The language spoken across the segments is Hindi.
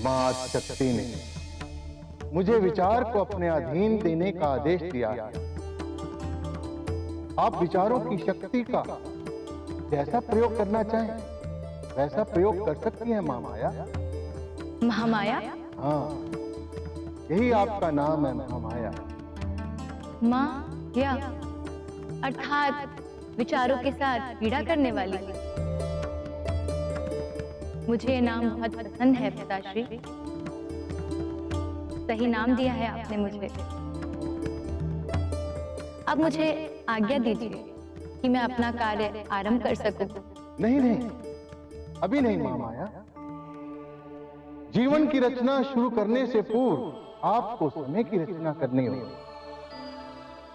मां शक्ति ने मुझे विचार को अपने अधीन देने का आदेश दिया है। आप विचारों की शक्ति का जैसा प्रयोग करना चाहें वैसा प्रयोग कर सकती हैं महामाया। महामाया? हाँ, यही आपका नाम है, महामाया। माँ या अर्थात विचारों के साथ पीड़ा करने वाली। मुझे ये नाम बहुत पसंद है पिताश्री। सही नाम दिया है आपने मुझे। अब मुझे आज्ञा दीजिए कि मैं अपना कार्य आरंभ कर सकूं। नहीं नहीं, अभी नहीं महामाया। जीवन की रचना शुरू करने से पूर्व आपको समय की रचना करनी होगी।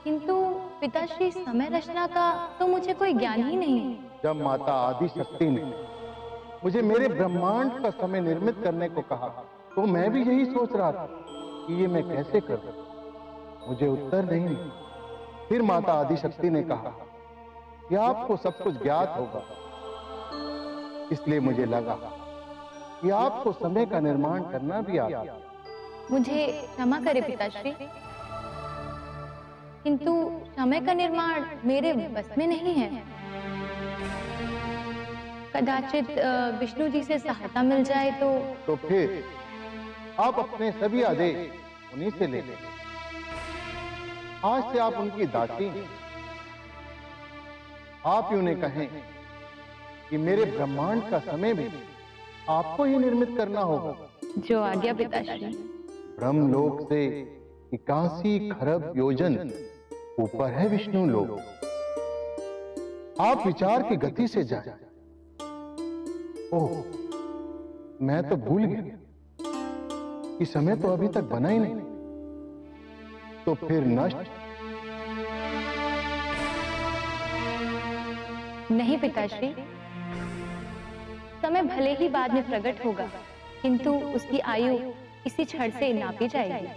किंतु पिताश्री, समय रचना का तो मुझे कोई ज्ञान ही नहीं है। जब माता आदि शक्ति ने मुझे मेरे ब्रह्मांड का समय निर्मित करने को कहा तो मैं भी यही सोच रहा था कि ये मैं कैसे करूं। मुझे उत्तर नहीं मिला। फिर माता आदि शक्ति ने कहा कि आपको सब कुछ ज्ञात होगा, इसलिए मुझे लगा कि आपको समय का निर्माण करना भी आता है। मुझे क्षमा करे पिताश्री, किंतु समय का निर्माण मेरे बस में नहीं है। कदाचित विष्णु जी से सहायता मिल जाए तो फिर आप अपने सभी आदेश उन्हीं से ले लें। आज से आप उनकी दासी हैं। आप यूं ने कहें कि मेरे ब्रह्मांड का समय भी आपको ही निर्मित करना होगा। जो आज्ञा पिताश्री। ब्रह्मलोक से 81 खरब योजन ऊपर है विष्णु लोक। आप विचार की गति से जाएं। ओह, मैं तो भूल गया कि समय तो अभी तक बना ही नहीं। तो फिर नष्ट? नहीं पिताश्री, समय भले ही बाद में प्रकट होगा, किंतु उसकी आयु इसी क्षण से नापी जाएगी।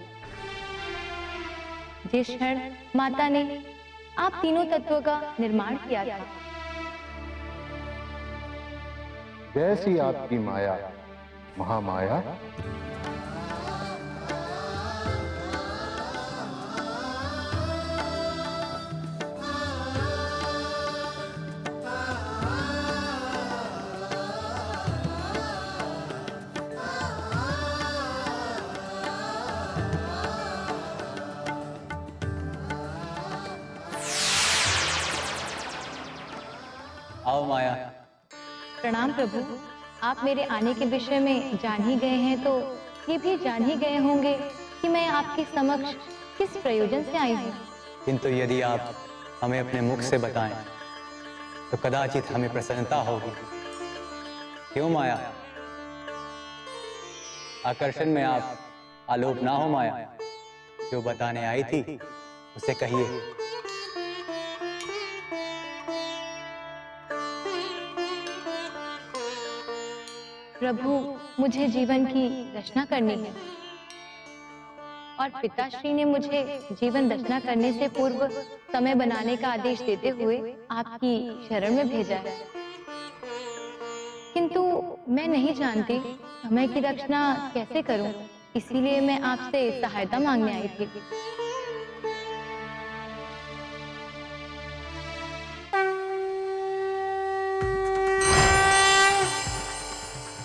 जिस क्षण माता ने आप तीनों तत्वों का निर्माण किया था। जैसी आपकी माया, महामाया। आओ माया। प्रणाम प्रभु। आप मेरे आने के विषय में जान ही गए हैं, तो ये भी जान ही गए होंगे कि मैं आपके समक्ष किस प्रयोजन से आई हूँ। किंतु यदि आप हमें अपने मुख से बताएं तो कदाचित हमें प्रसन्नता होगी। क्यों माया? आकर्षण में आप आलोप ना हो माया। जो बताने आई थी उसे कहिए। प्रभु, मुझे जीवन की रचना करनी है और पिताश्री ने मुझे जीवन रचना करने से पूर्व समय बनाने का आदेश देते हुए आपकी शरण में भेजा है। किंतु मैं नहीं जानती समय की रचना कैसे करूं, इसीलिए मैं आपसे सहायता मांगने आई थी।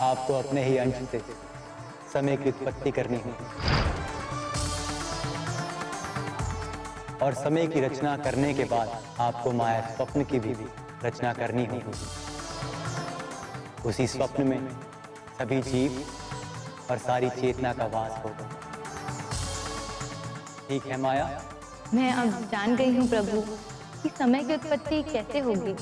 आपको अपने ही अंश से समय की उत्पत्ति करनी होगी और समय की रचना करने के बाद आपको माया स्वप्न की भी रचना करनी होगी। उसी स्वप्न में सभी जीव और सारी चेतना का वास होगा। ठीक है माया? मैं अब जान गई हूँ प्रभु कि समय की उत्पत्ति कैसे होगी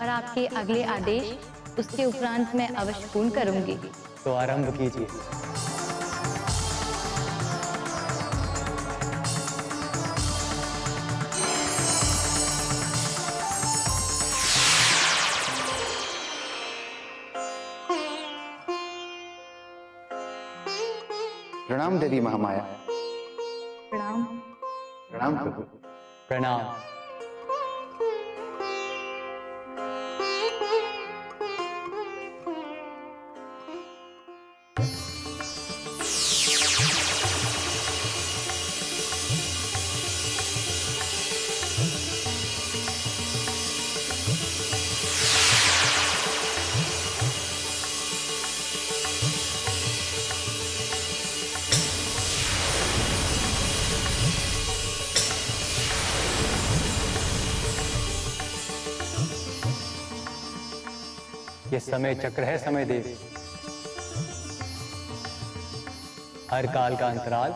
और आपके अगले आदेश उसके उपरांत मैं अवश्य पूर्ण करूंगी। तो आरंभ कीजिए। प्रणाम देवी महामाया। प्रणाम। प्रणाम प्रभु। प्रणाम। ये समय चक्र है समय देव। हर काल का अंतराल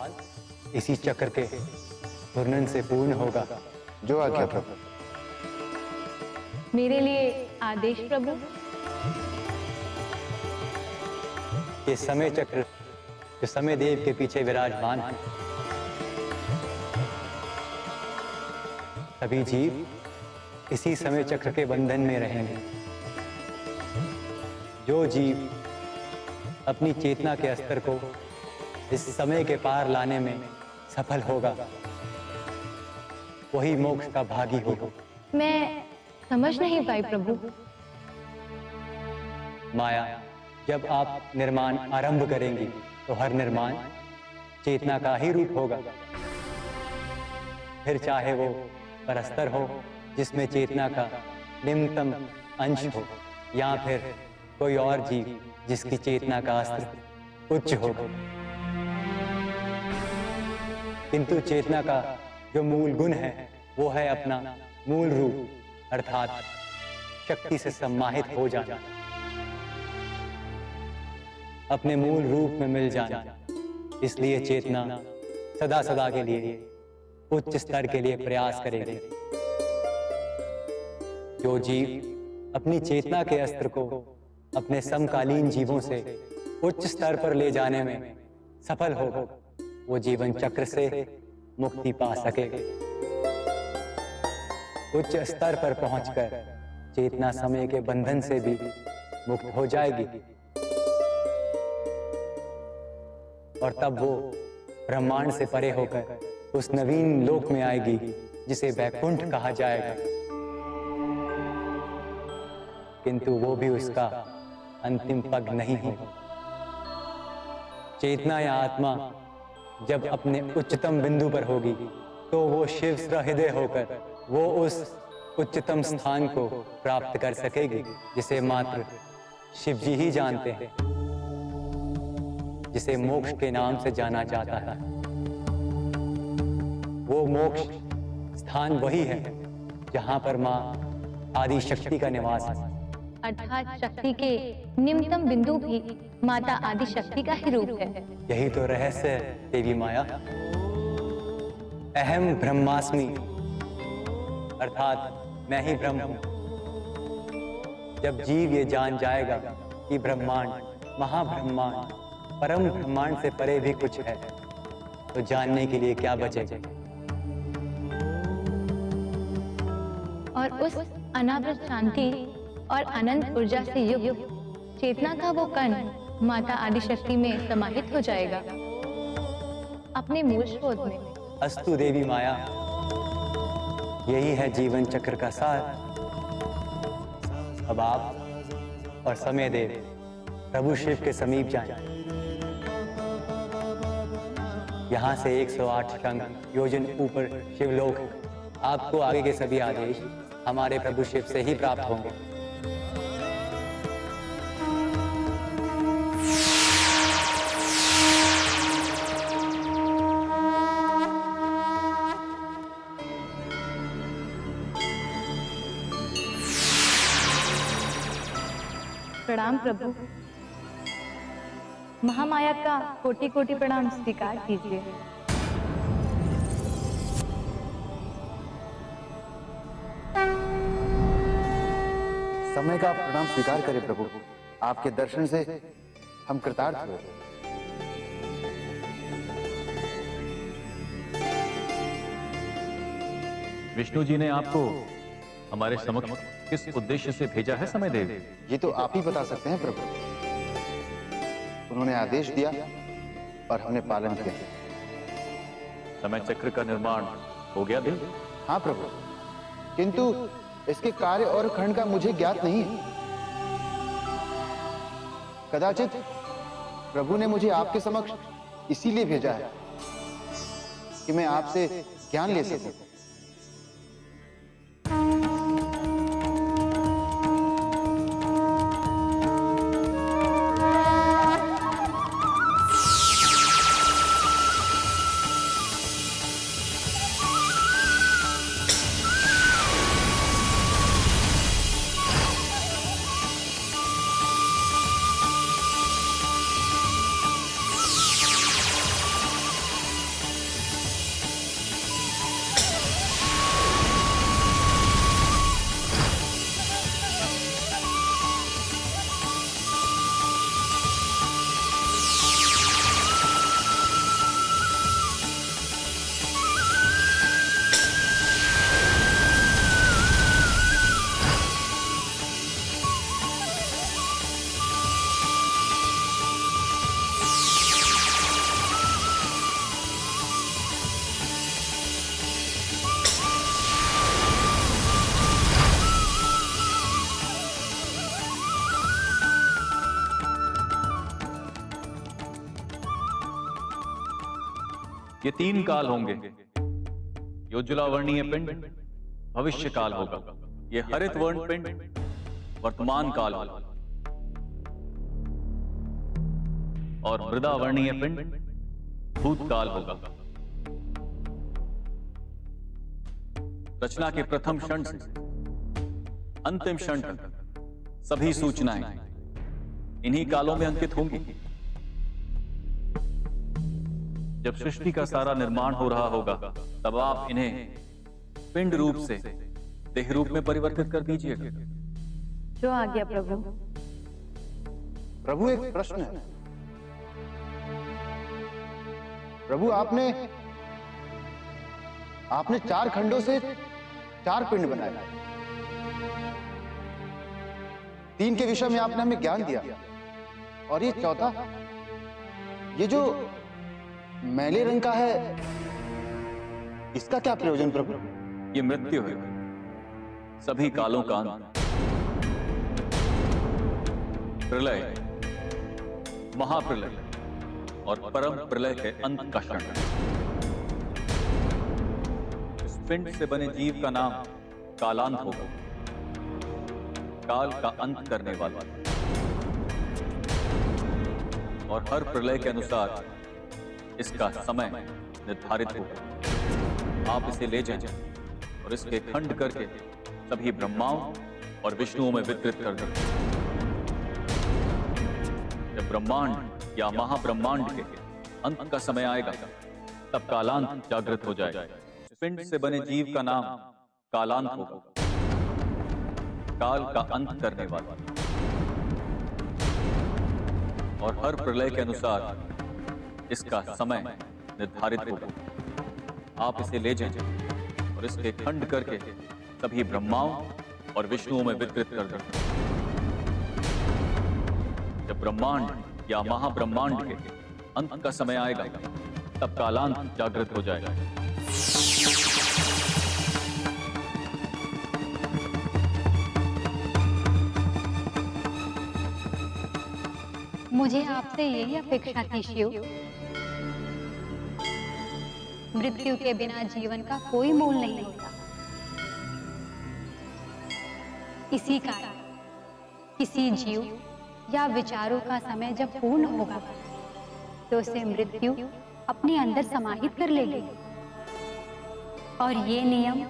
इसी चक्र के घूर्णन से पूर्ण होगा। जो आज्ञा प्रभु। मेरे लिए आदेश प्रभु। ये समय चक्र जो समय देव के पीछे विराजमान है, सभी जीव इसी समय चक्र के बंधन में रहेंगे। जो जीव अपनी चेतना के स्तर को इस समय के पार लाने में सफल होगा, वही मोक्ष का भागी होगा। मैं समझ नहीं पाई प्रभु। माया, जब आप निर्माण आरंभ करेंगी तो हर निर्माण चेतना का ही रूप होगा। फिर चाहे वो परस्तर हो जिसमें चेतना का निम्नतम अंश हो, या फिर कोई और जीव जिसकी चेतना का स्तर उच्च होगा। किंतु चेतना का जो मूल गुण है वो है अपना मूल रूप, अर्थात शक्ति से सम्माहित हो जाना, अपने मूल रूप में मिल जाना। इसलिए चेतना सदा सदा के लिए उच्च स्तर के लिए प्रयास करेगी। जो जीव अपनी चेतना के स्तर को अपने समकालीन जीवों से उच्च स्तर पर ले जाने में सफल होगा, वो जीवन चक्र से मुक्ति पा सकेगा। उच्च स्तर पर पहुंचकर चेतना समय के बंधन से भी मुक्त हो जाएगी, और तब वो ब्रह्मांड से परे होकर उस नवीन लोक में आएगी जिसे वैकुंठ कहा जाएगा। किंतु वो भी उसका अंतिम पग नहीं होगा। चेतना या आत्मा जब अपने उच्चतम बिंदु पर होगी तो वो शिव सहृदय होकर वो उस उच्चतम स्थान को प्राप्त कर सकेगी जिसे मात्र शिव जी ही जानते हैं, जिसे मोक्ष के नाम से जाना जाता है। वो मोक्ष स्थान वही है जहां पर मां आदि शक्ति का निवास है, अर्थात शक्ति के निम्नतम बिंदु भी माता आदि शक्ति का ही रूप है। यही तो रहस्य है देवी माया। अहम ब्रह्मास्मि, अर्थात मैं ही ब्रह्म हूं। जब जीव ये जान जाएगा कि ब्रह्मांड, महाब्रह्मांड, परम ब्रह्मांड से परे भी कुछ है, तो जानने के लिए क्या बचेगा। और उस अनावृत शांति और अनंत ऊर्जा से युक्त चेतना का वो कण माता आदि शक्ति में समाहित हो जाएगा, अपने मूल स्रोत में। अस्तु देवी माया, यही है जीवन चक्र का सार। अब आप और समय देव प्रभु शिव के समीप जाएं। यहाँ से 108 शंख योजन ऊपर शिवलोक है। आपको आगे के सभी आदेश हमारे प्रभु शिव से ही प्राप्त होंगे। प्रणाम प्रभु। महामाया का कोटि कोटि प्रणाम स्वीकार कीजिए। समय का प्रणाम स्वीकार करें प्रभु। आपके दर्शन से हम कृतार्थ हुए। विष्णु जी ने आपको हमारे समक्ष किस उद्देश्य से भेजा है समय देव? ये तो आप ही बता सकते हैं प्रभु। उन्होंने आदेश दिया और हमने पालन किया। समय चक्र का निर्माण हो गया देव? हाँ प्रभु, किंतु इसके कार्य और खंड का मुझे ज्ञात नहीं है। कदाचित प्रभु ने मुझे आपके समक्ष इसीलिए भेजा है कि मैं आपसे ज्ञान ले सकूं। ये 3 काल होंगे। योज्जला वर्णीय पिंड भविष्य काल होगा, ये हरित वर्ण पिंड वर्तमान काल होगा, और मृदा वर्णीय पिंड भूतकाल होगा। रचना के प्रथम क्षण से अंतिम क्षण तक सभी सूचनाएं इन्हीं कालों में अंकित होंगी। जब सृष्टि का सारा निर्माण हो रहा होगा तब आप इन्हें पिंड रूप से देह रूप में परिवर्तित कर दीजिएगा। जो आ गया प्रभु। प्रभु, एक प्रश्न है। प्रभु, आपने 4 खंडों से 4 पिंड बनाए। 3 के विषय में आपने हमें ज्ञान दिया, और ये चौथा, ये जो मैले रंग का है, इसका क्या प्रयोजन प्रभु? ये मृत्यु है, सभी कालों का अंत, प्रलय, महाप्रलय और परम प्रलय के अंत का क्षण। इस पिंड से बने जीव का नाम कालांत होगा, काल का अंत करने वाला, और हर प्रलय के अनुसार इसका समय निर्धारित होगा। आप इसे ले जाएं और इसके खंड करके सभी ब्रह्माओं और विष्णुओं में वितरित कर दें। जब ब्रह्मांड या महाब्रह्मांड के अंत का समय आएगा तब कालांत जागृत हो जाएगा। पिंड से बने जीव का नाम कालांत होगा, काल का अंत करने वाला, और हर प्रलय के अनुसार इसका समय निर्धारित होगा। आप इसे ले जाएं और इसके खंड करके सभी ब्रह्माओं और विष्णुओं में वितरित कर दें। जब ब्रह्मांड या महाब्रह्मांड के अंत का समय आएगा तब कालांत जागृत हो जाएगा। मुझे आपसे यही अपेक्षा थी शिव। मृत्यु के बिना जीवन का कोई मोल नहीं होता। इसी कारण किसी जीव या विचारों का समय जब पूर्ण होगा तो उसे मृत्यु अपने अंदर समाहित कर लेगी, और ये नियम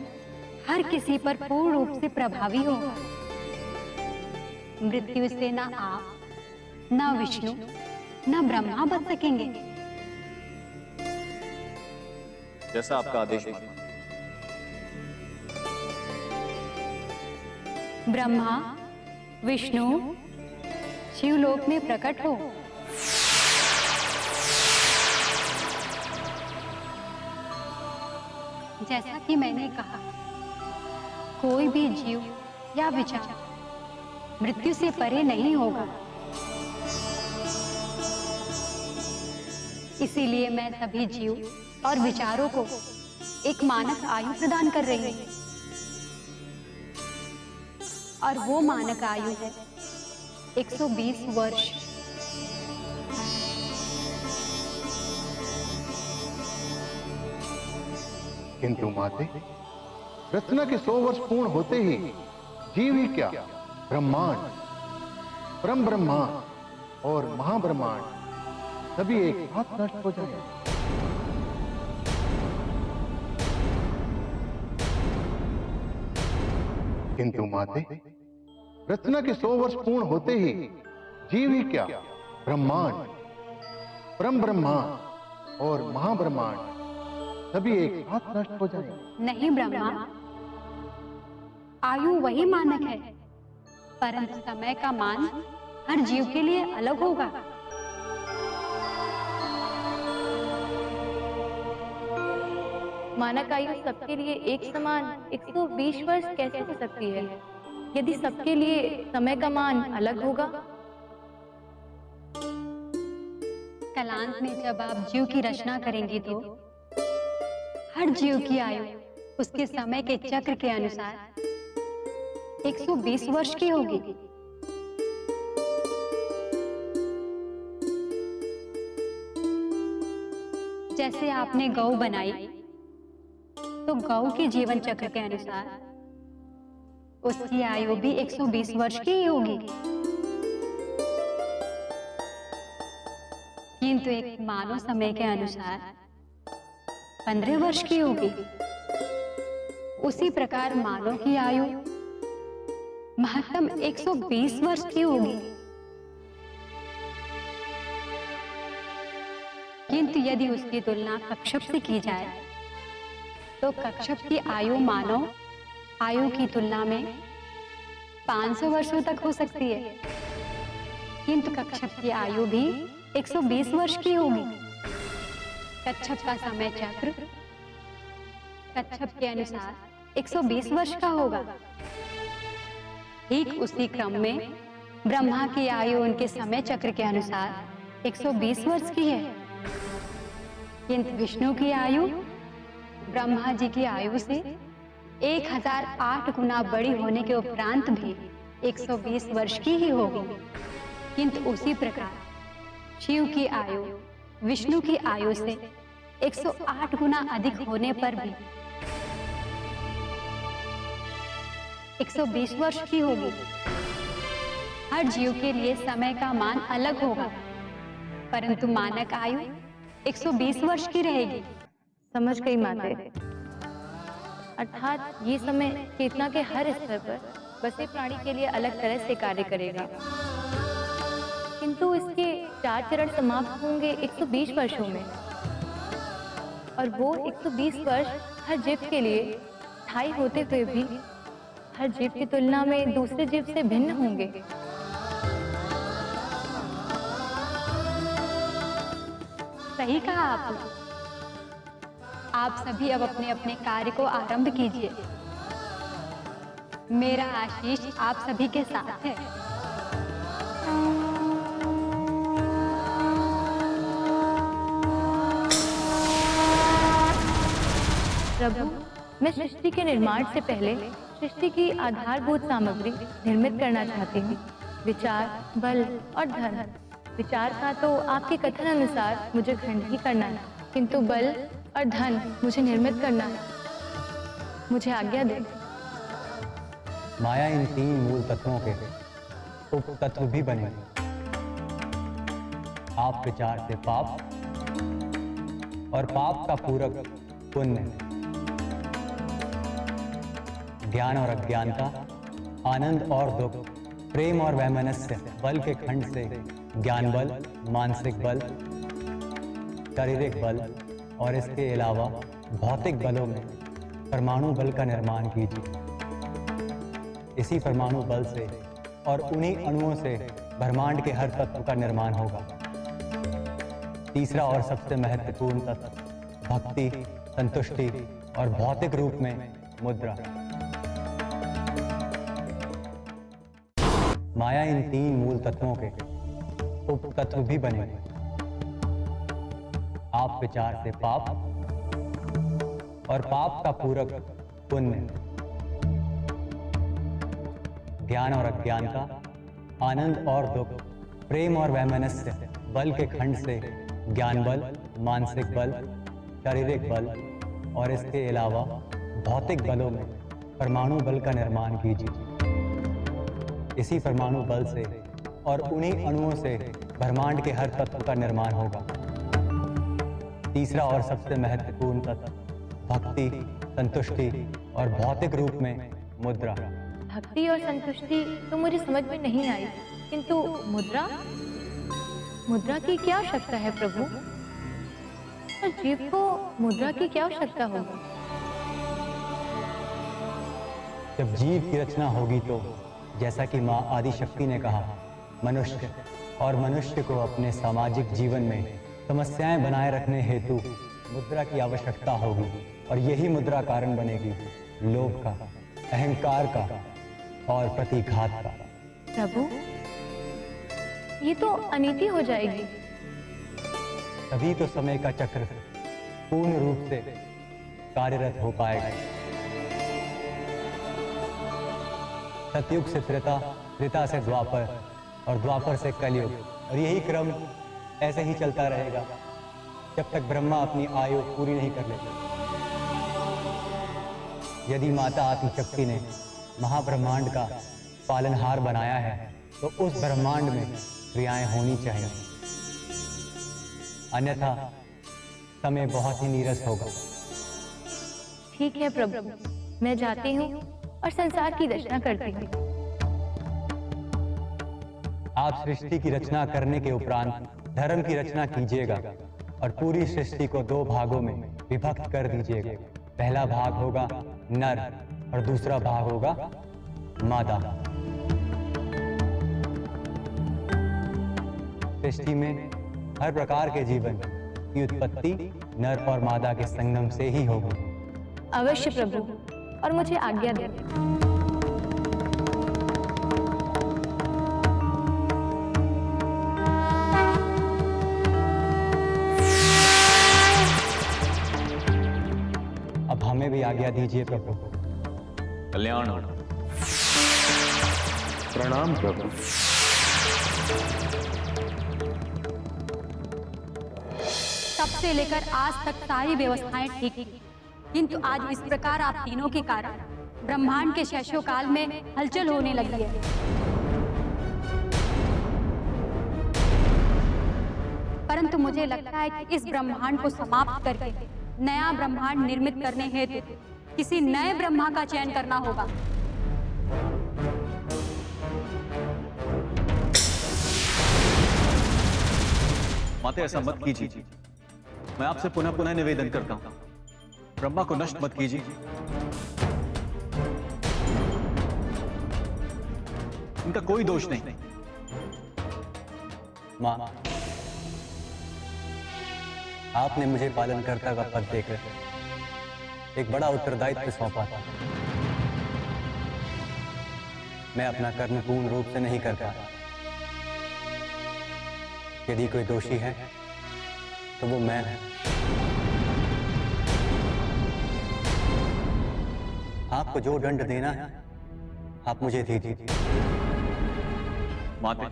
हर किसी पर पूर्ण रूप से प्रभावी होगा। मृत्यु से ना आप, ना विष्णु, ना ब्रह्मा बच सकेंगे। जैसा आपका आदेश है। ब्रह्मा, विष्णु, शिवलोक में प्रकट हो। जैसा कि मैंने कहा, कोई भी जीव या विचार मृत्यु से परे नहीं होगा। इसीलिए मैं सभी जीव और विचारों को एक मानक आयु प्रदान कर रही हूं, और वो मानक आयु है 120 वर्ष। किंतु माते, रचना के 100 वर्ष पूर्ण होते ही जीव ही क्या, ब्रह्मांड, परम ब्रह्मांड और महाब्रह्मांड सभी एक साथ नष्ट हो जाएंगे। किंतु माते, रचना के 100 वर्ष पूर्ण होते ही जीव ही क्या, ब्रह्मांड, परम ब्रह्मांड और महाब्रह्मांड सभी एक साथ नष्ट हो जाएंगे। नहीं ब्रह्मा, आयु वही मानक है, परंतु समय का मान हर जीव के लिए अलग होगा। मानक आयु सबके लिए एक समान 120 वर्ष कैसे हो सकती है, यदि सबके लिए समय का मान अलग होगा? कलांत में जब आप जीव की रचना करेंगी तो हर जीव की आयु उसके समय के चक्र के अनुसार 120 वर्ष की होगी। जैसे आपने गौ बनाई, तो गौ के जीवन चक्र के अनुसार उसकी आयु भी 120 वर्ष की ही होगी, किंतु एक मानव समय के अनुसार 15 वर्ष की होगी। उसी प्रकार मानव की आयु महत्तम 120 वर्ष की होगी। किंतु यदि उसकी तुलना कच्छप से की जाए तो कच्छप की आयु मानव आयु की तुलना में 500 वर्षों तक हो सकती है, किंतु कच्छप की आयु भी 120 वर्ष की होगी। कच्छप का समय चक्र कच्छप के अनुसार 120 वर्ष का होगा। ठीक उसी क्रम में ब्रह्मा की आयु उनके समय चक्र के अनुसार 120 वर्ष की है, किंतु विष्णु की आयु ब्रह्मा जी की आयु से 1008 गुना बड़ी होने के उपरांत भी 120 वर्ष की ही होगी। किंतु उसी प्रकार शिव की आयु विष्णु की आयु से 108 गुना अधिक होने पर भी 120 वर्ष की होगी। हर जीव के लिए समय का मान अलग होगा, परंतु मानक आयु 120 वर्ष की रहेगी। समझ गई माते। अर्थात ये समय चेतना के हर स्तर पर बसे प्राणी के लिए अलग तरह से कार्य करेगा, किंतु इसके 4 चरण समाप्त होंगे 120 वर्षों में, और वो 120 वर्ष हर जीव के लिए स्थायी होते हुए भी हर जीव की तुलना में दूसरे जीव से भिन्न होंगे। सही कहा आपने। आप सभी अब अपने अपने कार्य को आरंभ कीजिए। मेरा आशीष आप सभी के साथ है। प्रभु, मैं सृष्टि के निर्माण से पहले सृष्टि की आधारभूत सामग्री निर्मित करना चाहती हूँ। विचार, बल और धन। विचार का तो आपके कथन अनुसार मुझे खंड ही करना है, किंतु बल और धन मुझे निर्मित करना है। मुझे आज्ञा दे। माया इन 3 मूल तत्वों के उप तत्व भी बने। आप विचार से पाप और पाप का पूरक पुण्य, ज्ञान और अज्ञानता, आनंद और दुख, प्रेम और वैमनस्य, बल के खंड से ज्ञान बल, मानसिक बल, शारीरिक बल और इसके अलावा भौतिक बलों में परमाणु बल का निर्माण कीजिए। इसी परमाणु बल से और उन्हीं अणुओं से ब्रह्मांड के हर तत्व का निर्माण होगा। तीसरा और सबसे महत्वपूर्ण तत्व भक्ति, संतुष्टि और भौतिक रूप में मुद्रा। माया इन 3 मूल तत्वों के उप तत्व भी बने। आप विचार से पाप और पाप का पूरक पुण्य, ज्ञान और अज्ञानता, आनंद और दुख, प्रेम और वैमनस्य, बल के खंड से ज्ञान बल, मानसिक बल, शारीरिक बल और इसके अलावा भौतिक बलों में परमाणु बल का निर्माण कीजिए। इसी परमाणु बल से और उन्हीं अणुओं से ब्रह्मांड के हर तत्व का निर्माण होगा। तीसरा और सबसे महत्वपूर्ण तत्व भक्ति, संतुष्टि और भौतिक रूप में मुद्रा। भक्ति और संतुष्टि तो मुझे समझ में नहीं आई, किंतु मुद्रा, मुद्रा की क्या आवश्यकता है प्रभु? और जीव को मुद्रा की क्या आवश्यकता होगी? जब जीव की रचना होगी तो जैसा कि माँ आदिशक्ति ने कहा, मनुष्य और मनुष्य को अपने सामाजिक जीवन में समस्याएं बनाए रखने हेतु मुद्रा की आवश्यकता होगी, और यही मुद्रा कारण बनेगी लोभ का, अहंकार का और प्रतिघात का। प्रभु, ये तो अनीति हो जाएगी। तभी तो समय का चक्र पूर्ण रूप से कार्यरत हो पाएगा। सतयुग से त्रेता, त्रेता से द्वापर और द्वापर से कलयुग, और यही क्रम ऐसे ही चलता रहेगा। जब तक ब्रह्मा अपनी आयु पूरी नहीं कर लेते। यदि माता आदिशक्ति ने महाब्रह्मांड का पालनहार बनाया है तो उस ब्रह्मांड में क्रियाएं होनी चाहिए, अन्यथा समय बहुत ही नीरस होगा। ठीक है प्रभु, मैं जाती हूँ और संसार की रचना करती हूँ। आप सृष्टि की रचना करने के उपरांत धर्म की रचना कीजिएगा और पूरी सृष्टि को 2 भागों में विभक्त कर दीजिएगा। पहला भाग होगा नर और दूसरा भाग होगा मादा। सृष्टि में हर प्रकार के जीवन की उत्पत्ति नर और मादा के संगम से ही होगी। अवश्य प्रभु, और मुझे आज्ञा दें। अब हमें भी आज्ञा दीजिए प्रभु। कल्याण हो। प्रणाम प्रभु। तब से लेकर आज तक सारी व्यवस्थाएं ठीक थी, किंतु आज इस प्रकार आप तीनों के कारण ब्रह्मांड के शैशव काल में हलचल होने लगी है। परंतु मुझे लगता है कि इस ब्रह्मांड को समाप्त करके नया ब्रह्मांड निर्मित करने हेतु किसी नए ब्रह्मा का चयन करना होगा। माते, ऐसा मत कीजिए। मैं आपसे पुनः पुनः निवेदन करता हूं, ब्रह्मा को नष्ट मत कीजिए। इनका कोई दोष नहीं। मां, आपने मुझे पालनकर्ता का पद देकर एक बड़ा उत्तरदायित्व सौंपा था। मैं अपना कर्म पूर्ण रूप से नहीं कर पाया। यदि कोई दोषी है तो वो मैं हूं। आपको जो दंड देना है आप मुझे दीजिए। माते,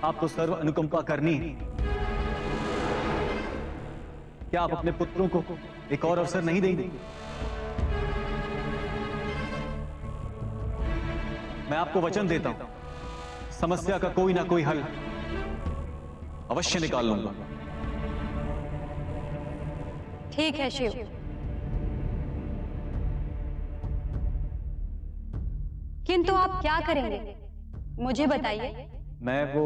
आप तो सर्व अनुकंपा करनी है। क्या आप अपने पुत्रों को एक और अवसर नहीं देंगे? मैं आपको वचन देता हूं, समस्या का कोई ना कोई हल अवश्य निकाल लूंगा। ठीक है शिव, किंतु आप क्या करेंगे मुझे बताइए। मैं वो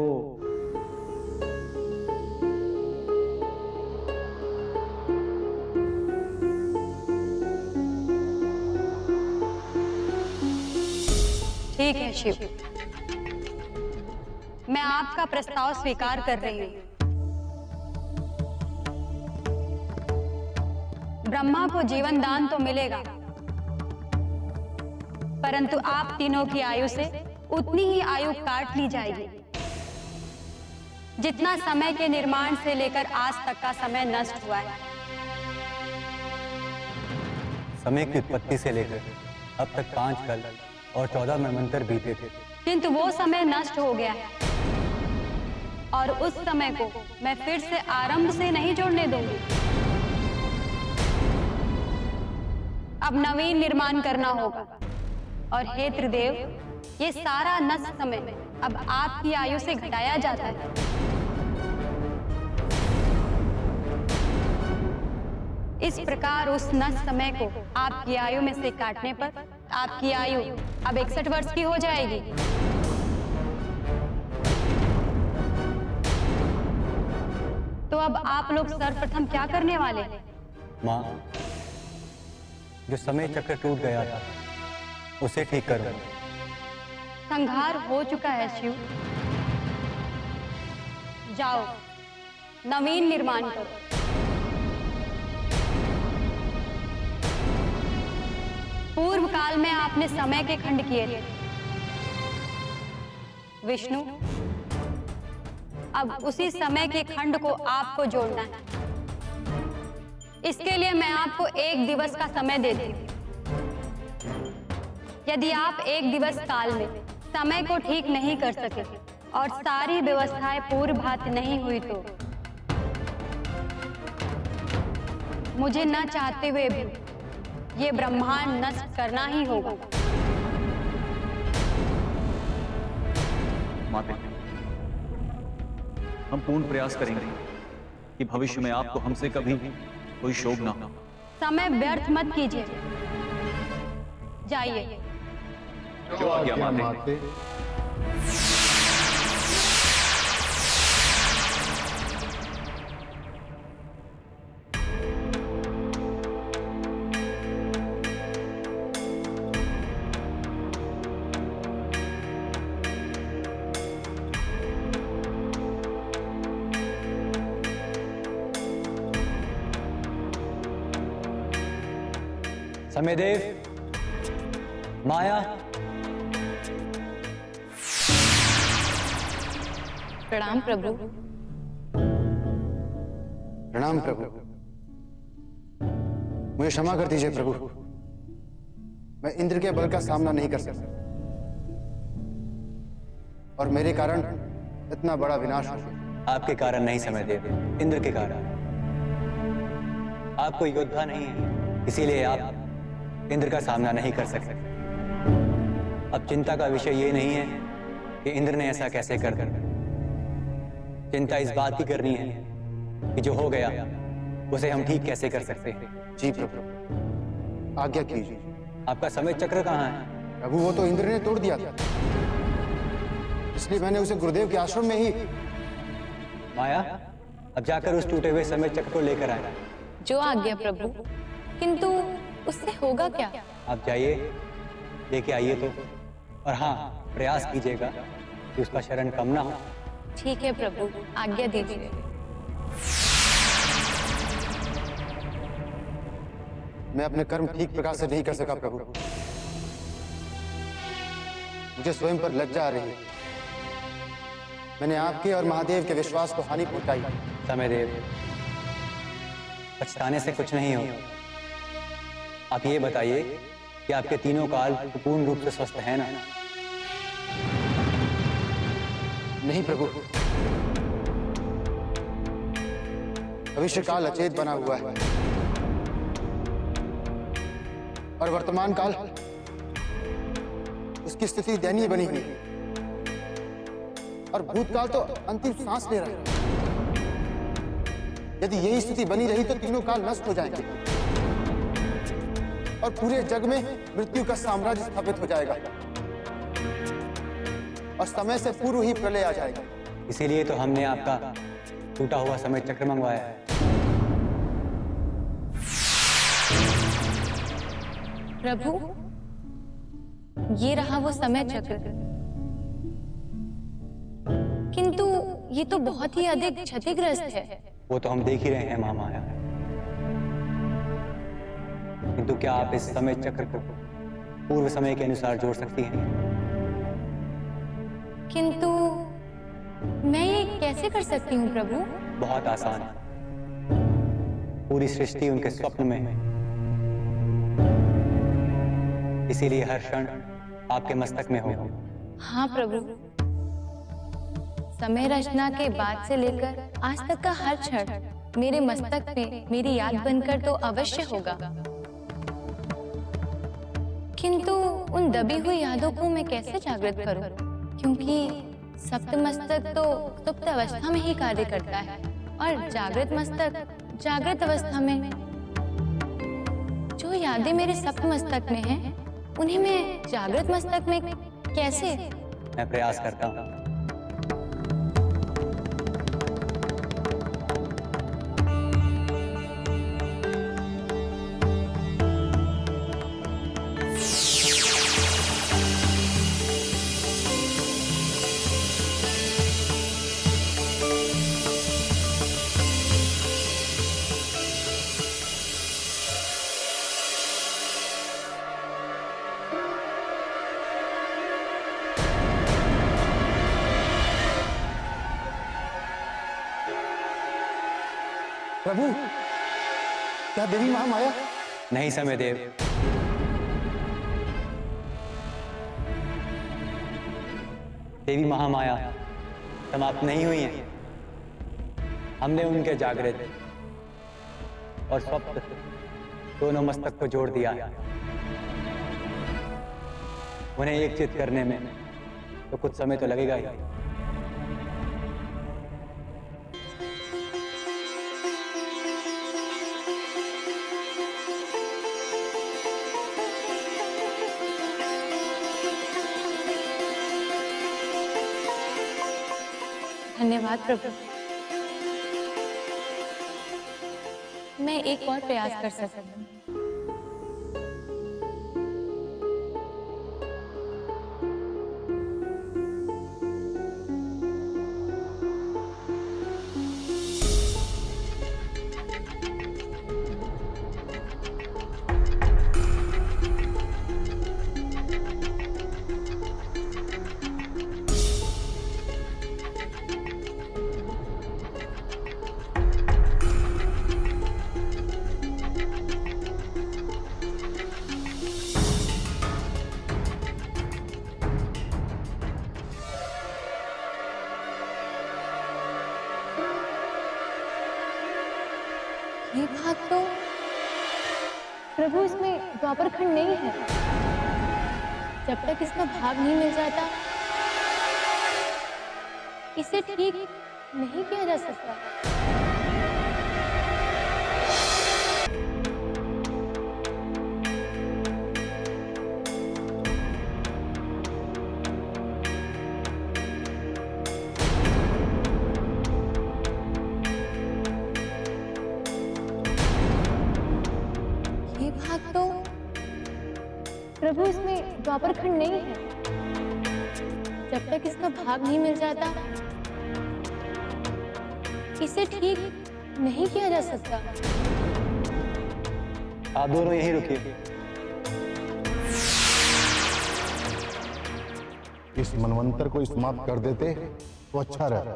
ठीक है शिव, मैं आपका प्रस्ताव स्वीकार कर रही हूँ। ब्रह्मा को जीवन दान तो मिलेगा, परंतु आप तीनों की आयु से उतनी ही आयु काट ली जाएगी जितना समय के निर्माण से लेकर आज तक का समय नष्ट हुआ है। समय की उत्पत्ति से लेकर अब तक 5 कल और 14 मनवंतर बीते थे, किंतु वो समय नष्ट हो गया है और उस समय को मैं फिर से आरंभ से नहीं जोड़ने दूंगी। अब नवीन निर्माण करना होगा और हे त्रिदेव, ये सारा नष्ट समय अब आपकी आयु से घटाया जाता है। इस प्रकार उस नष्ट समय को आपकी आयु में से काटने पर आपकी आयु अब 61 वर्ष की हो जाएगी। तो अब आप लोग सर्वप्रथम क्या करने वाले हैं? मां, जो समय चक्र टूट गया था उसे ठीक करो। संहार हो चुका है शिव, जाओ नवीन निर्माण करो। पूर्व काल में आपने समय के खंड किए थे विष्णु, अब उसी समय के खंड को आपको जोड़ना है। इसके लिए मैं आपको 1 दिवस का समय देती हूँ। यदि आप 1 दिवस काल में समय को ठीक नहीं कर सके और सारी व्यवस्थाएं पूर्व भांति नहीं हुई तो मुझे न चाहते हुए भी ये ब्रह्मांड नष्ट करना ही होगा। माते, हम पूर्ण प्रयास करेंगे कि भविष्य में आपको हमसे कभी कोई शोक ना हो। समय व्यर्थ मत कीजिए, जाइए। जो आज्ञा माते। माते। समयदेव, माया, प्रणाम प्रभु। प्रणाम प्रभु। मुझे क्षमा कर दीजिए प्रभु, मैं इंद्र के बल का सामना नहीं कर सकता और मेरे कारण इतना बड़ा विनाश हो गया। आपके कारण नहीं समयदेव, इंद्र के कारण। आप कोई योद्धा नहीं है, इसीलिए आप इंद्र का सामना नहीं कर सकते। अब चिंता का विषय ये नहीं है कि इंद्र ने ऐसा कैसे कर दिया। चिंता इस बात की करनी है कि जो हो गया उसे हम ठीक कैसे कर सकते हैं। जी प्रभु, आज्ञा कीजिए। आपका समय चक्र कहाँ है? प्रभु, वो तो इंद्र ने तोड़ दिया था, इसलिए मैंने उसे गुरुदेव के आश्रम में ही। माया, अब जाकर उस टूटे हुए समय चक्र को लेकर आए। जो आज्ञा प्रभु, किंतु उससे होगा क्या? आप जाइए, लेके आइए तो, और हाँ, प्रयास कीजिएगा कि उसका शरण कम ना हो। ठीक है प्रभु, आज्ञा दीजिए। मैं अपने कर्म ठीक प्रकार से नहीं कर सका प्रभु, मुझे स्वयं पर लज्जा आ रही है। मैंने आपके और महादेव के विश्वास को हानि पहुंचाई। समयदेव, पछताने से कुछ नहीं हो। आप ये बताइए कि आपके तीनों काल पूर्ण रूप से स्वस्थ है ना? नहीं प्रभु, भविष्य काल अचेत बना हुआ है और वर्तमान काल उसकी स्थिति दयनीय बनी हुई है और भूतकाल तो अंतिम सांस ले रहा है। यदि यही स्थिति बनी रही तो तीनों काल नष्ट हो जाएंगे और पूरे जग में मृत्यु का साम्राज्य स्थापित हो जाएगा और समय से पूर्व ही प्रलय आ जाएगा। इसीलिए तो हमने आपका टूटा हुआ समय चक्र मंगवाया है। प्रभु, ये रहा वो समय चक्र, किंतु ये तो बहुत ही अधिक क्षतिग्रस्त है। वो तो हम देख ही रहे हैं महामाया, किंतु क्या आप इस समय चक्र को पूर्व समय के अनुसार जोड़ सकती हैं? किंतु मैं ये कैसे कर सकती हूँ प्रभु? बहुत आसान है। पूरी सृष्टि उनके स्वप्न में है, इसीलिए हर क्षण आपके मस्तक में हो। हाँ प्रभु, समय रचना के बाद से लेकर आज तक का हर क्षण मेरे मस्तक में मेरी याद बनकर तो अवश्य होगा, किंतु उन दबी हुई यादों को मैं कैसे जागृत करूं? क्योंकि सप्त मस्तक तो सुप्त अवस्था में ही कार्य करता है और जागृत मस्तक जागृत अवस्था में। जो यादें मेरे सप्त मस्तक में हैं, उन्हें मैं जागृत मस्तक में कैसे? मैं प्रयास करता हूँ। प्रभु, क्या देवी महामाया? नहीं समयदेव, देवी महामाया समाप्त नहीं हुई हैं। हमने उनके जागृत और स्वप्न दोनों मस्तक को जोड़ दिया है। उन्हें एक चित करने में तो कुछ समय तो लगेगा ही। धन्यवाद प्रभु। मैं एक और प्रयास कर सकती हूँ। ये भाग तो प्रभु इसमें द्वापर खंड नहीं है। जब तक इसका भाग नहीं मिल जाता इसे ठीक नहीं किया जा सकता। तो प्रभु इसमें द्वापर खंड नहीं है। जब तक इसका भाग नहीं मिल जाता इसे ठीक नहीं किया जा सकता। आप दोनों यहीं रुकिए। इस मनवंतर को समाप्त कर देते तो अच्छा रहता।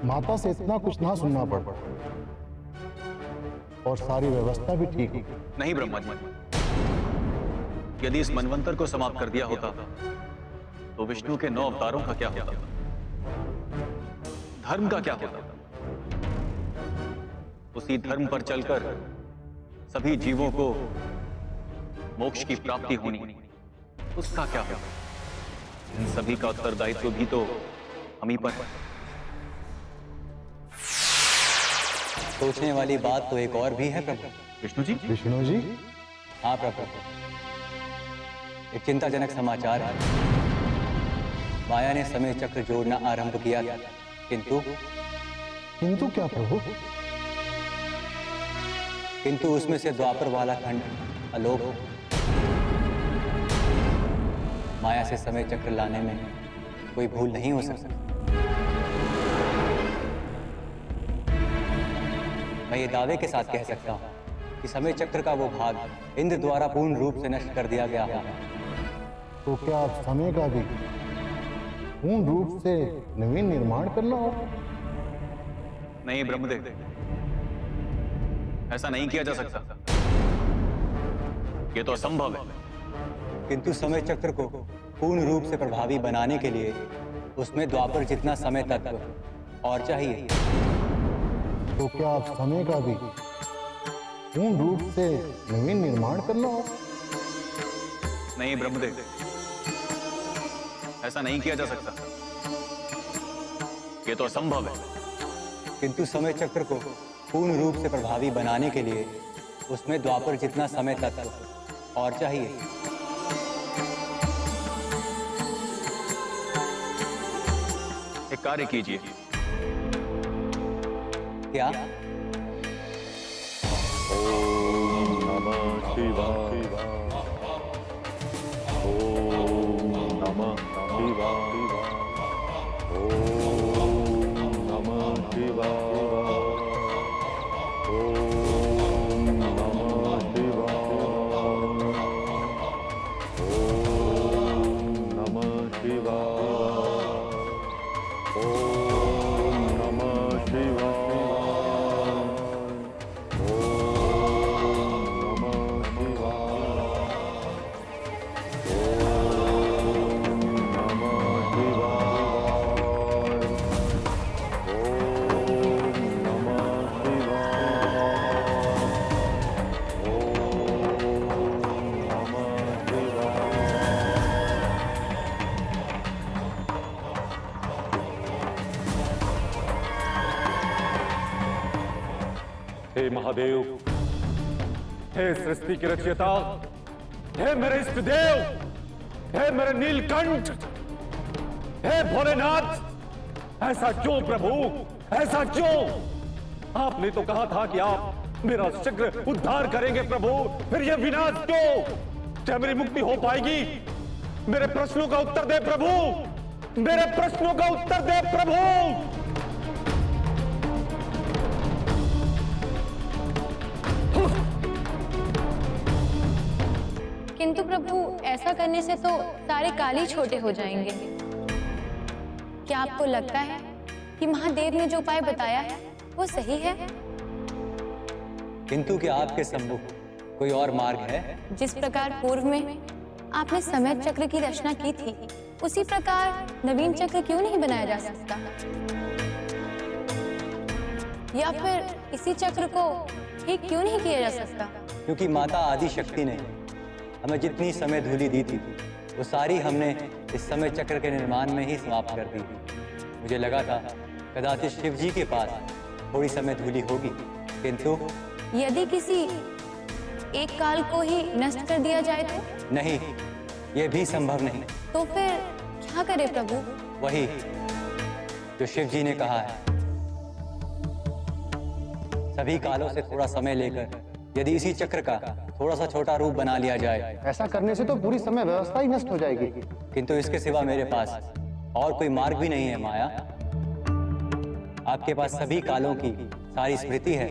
माता से इतना कुछ ना सुनना पड़ता और सारी व्यवस्था भी ठीक है। नहीं ब्रह्मा जी, यदि इस मनवंतर को समाप्त कर दिया होता तो विष्णु के 9 अवतारों का क्या होता, धर्म का क्या होता? उसी धर्म पर चलकर सभी जीवों को मोक्ष की प्राप्ति होनी, उसका क्या होता? इन सभी का उत्तरदायित्व भी तो हम ही पर है। सोचने वाली बात तो एक और भी है प्रभु। विष्णु जी? विष्णु जी? हाँ प्रभु, एक चिंताजनक समाचार है। माया ने समय चक्र जोड़ना आरंभ किया था, किंतु क्या प्रभु? किंतु उसमें से द्वापर वाला खंड अलोप। माया से समय चक्र लाने में कोई भूल नहीं हो सकती। मैं ये दावे के साथ कह सकता हूं कि समय चक्र का वो भाग इंद्र द्वारा पूर्ण रूप से नष्ट कर दिया गया है। तो क्या आप समय का भी पूर्ण रूप से नवीन निर्माण करना होगा? नहीं ब्रह्मदेव, ऐसा नहीं किया जा सकता। ये तो असंभव है। किंतु समय चक्र को पूर्ण रूप से प्रभावी बनाने के लिए उसमें द्वापर जितना समय तत्व और चाहिए। तो क्या आप समय का भी पूर्ण रूप से नवीन निर्माण करना होगा? नहीं ब्रह्मदेव, ऐसा नहीं किया जा सकता। ये तो असंभव है। किंतु समय चक्र को पूर्ण रूप से प्रभावी बनाने के लिए उसमें द्वापर जितना समय तत्व और चाहिए। एक कार्य कीजिए। क्या? ओम नमः शिवाय। ओम नमः शिवाय। ओम नमः शिवाय। ओम नमः शिवाय। ओम नमः शिवाय। ओम नमः शिवाय। हे महादेव, हे सृष्टि के रचयिता, हे मेरे इष्ट देव, हे मेरे नीलकंठ, हे भोलेनाथ, ऐसा क्यों प्रभु, ऐसा क्यों? आपने तो कहा था कि आप मेरा शीघ्र उद्धार करेंगे प्रभु, फिर यह विनाश क्यों? क्या मेरी मुक्ति हो पाएगी? मेरे प्रश्नों का उत्तर दे प्रभु, मेरे प्रश्नों का उत्तर दे प्रभु। किंतु प्रभु, ऐसा करने से तो सारे काल ही छोटे हो जाएंगे। क्या आपको लगता है कि महादेव ने जो उपाय बताया है वो सही है? किंतु क्या आपके सम्मुख कोई और मार्ग है? जिस प्रकार पूर्व में आपने समय चक्र की रचना की थी, उसी प्रकार नवीन चक्र क्यों नहीं बनाया जा सकता? या फिर इसी चक्र को ठीक क्यों नहीं किया जा सकता? क्योंकि माता आदि शक्ति ने हमें जितनी समय धूलि दी थी, वो सारी हमने इस समय चक्र के निर्माण में ही समाप्त कर दी थी। मुझे लगा था कदाचित शिव जी के पास थोड़ी समय धूलि होगी, किंतु यदि किसी एक काल को ही नष्ट कर दिया जाए तो? नहीं, ये भी संभव नहीं। तो फिर क्या करे प्रभु? वही जो शिव जी ने कहा है, सभी कालों से थोड़ा समय लेकर यदि इसी चक्र का थोड़ा सा छोटा रूप बना लिया जाए, ऐसा करने से तो पूरी समय व्यवस्था ही नष्ट हो जाएगी। किंतु इसके सिवा मेरे पास और कोई मार्ग भी नहीं है माया। आपके पास सभी कालों की सारी स्मृति है,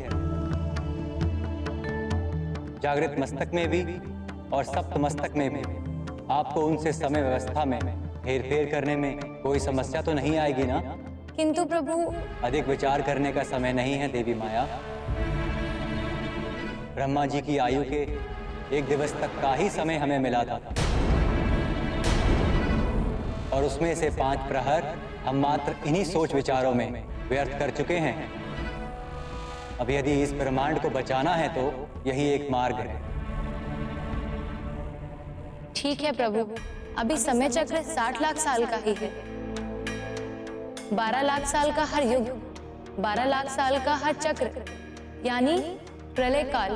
जागृत मस्तक में भी और सप्त मस्तक में भी। आपको उनसे समय व्यवस्था में हेरफेर करने में कोई समस्या तो नहीं आएगी ना? किंतु प्रभु, अधिक विचार करने का समय नहीं है देवी माया। ब्रह्मा जी की आयु के 1 दिवस तक का ही समय हमें मिला था, और उसमें से 5 प्रहर हम मात्र इन्हीं सोच विचारों में व्यर्थ कर चुके हैं। अब यदि इस ब्रह्मांड को बचाना है तो यही एक मार्ग है। ठीक है प्रभु, अभी समय चक्र 60 लाख साल का ही है। 12 लाख साल का हर युग, 12 लाख साल का हर चक्र, यानी प्रलय काल।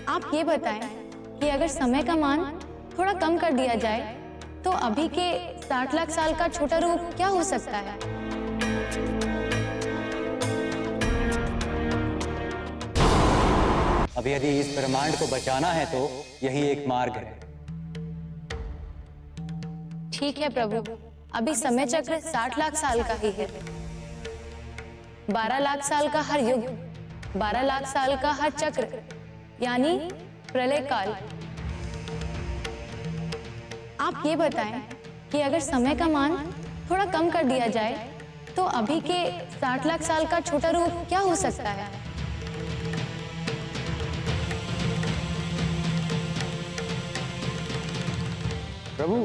आप ये बताएं कि अगर समय का मान थोड़ा कम कर दिया जाए तो अभी के 60 लाख साल का छोटा रूप क्या हो सकता है? अब यदि इस ब्रह्मांड को बचाना है तो यही एक मार्ग है। ठीक है प्रभु, अभी समय चक्र 60 लाख साल का ही है। 12 लाख साल का हर युग, 12 लाख साल का हर चक्र, यानी प्रलय काल। आप ये बताएं कि अगर समय का मान थोड़ा कम कर दिया जाए तो अभी के 60 लाख साल का छोटा रूप क्या हो सकता है? प्रभु,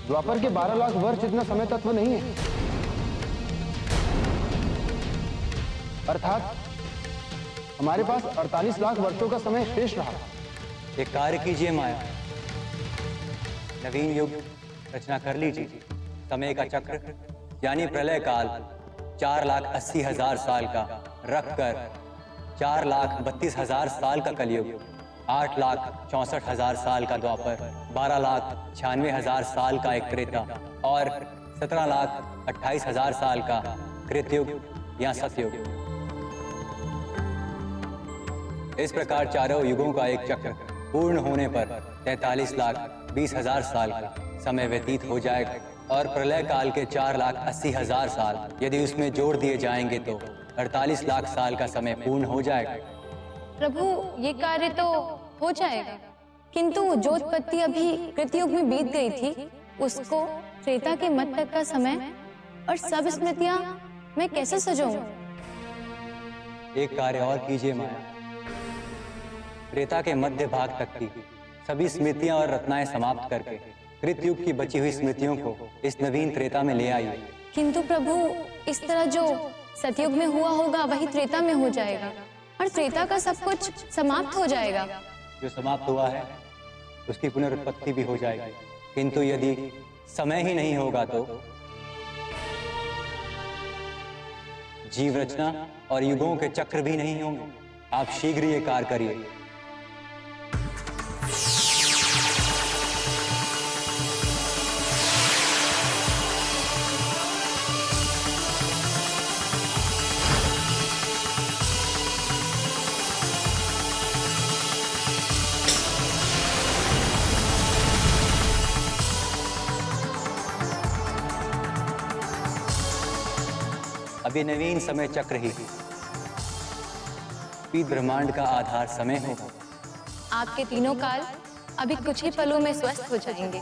द्वापर के 12 लाख वर्ष इतना समय तत्व नहीं है। अर्थात हमारे पास 48 लाख वर्षों का समय शेष रहा। एक कार्य कीजिए माया, नवीन युग रचना कर लीजिए। समय का चक्र यानी प्रलय काल 4,80,000 साल का रखकर 4,32,000 साल का कलयुग, 8,64,000 साल का द्वापर, 12,96,000 साल का एक त्रेता और 17,28,000 साल का कृतयुग या सतयुग। इस प्रकार चारों युगों का एक चक्र पूर्ण होने पर 43,20,000 साल का समय व्यतीत हो जाएगा, और प्रलय काल के 4,80,000 साल यदि उसमें जोड़ दिए जाएंगे तो 48 लाख साल का समय पूर्ण हो जाएगा। प्रभु, ये कार्य तो हो जाएगा, किंतु जो उत्पत्ति अभी कृतयुग में बीत गई थी, उसको त्रेता के मध्य तक का समय और सब स्मृतियां मैं कैसे सजाऊं? एक कार्य और कीजिए माया, त्रेता के मध्य भाग तक की सभी स्मृतियां और रत्नाएं समाप्त करके कृतयुग की बची हुई स्मृतियों को इस नवीन त्रेता में ले आइए। किंतु प्रभु, इस तरह जो सतयुग में हुआ होगा वही त्रेता में हो जाएगा और त्रेता का सब कुछ समाप्त हो जाएगा। जो समाप्त हुआ है उसकी पुनरुत्पत्ति भी हो जाएगी, किंतु यदि समय ही नहीं होगा तो जीव रचना और युगों के चक्र भी नहीं होंगे। आप शीघ्र ये कार्य करिए। अब ये नवीन समय चक्र ही पीत ब्रह्मांड का आधार समय होगा। आपके तीनों काल अभी कुछ ही पलों में स्वस्थ हो जाएंगे।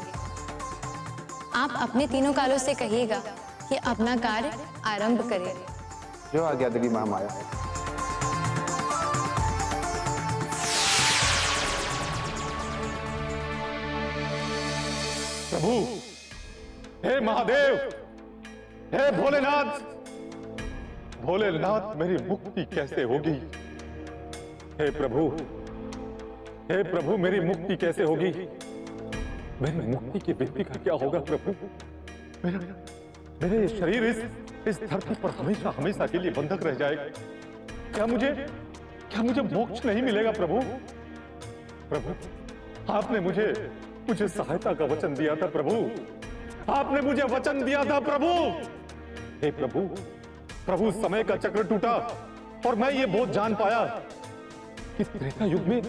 आप अपने तीनों कालों से कहिएगा कि अपना कार्य आरंभ करें। जो आज्ञा देवी महामाया। प्रभु, हे महादेव, हे भोलेनाथ, भोलेनाथ मेरी मुक्ति कैसे होगी? हे प्रभु मेरी मुक्ति कैसे होगी? मेरी मुक्ति की विधि का क्या होगा प्रभु? मेरे शरीर इस धरती पर हमेशा हमेशा के लिए बंधक रह जाएगा। क्या मुझे मोक्ष नहीं मिलेगा प्रभु? आपने मुझे सहायता का वचन दिया था प्रभु। आपने मुझे वचन दिया था प्रभु। हे प्रभु समय का चक्र टूटा और मैं ये बहुत जान पाया कि त्रेता युग में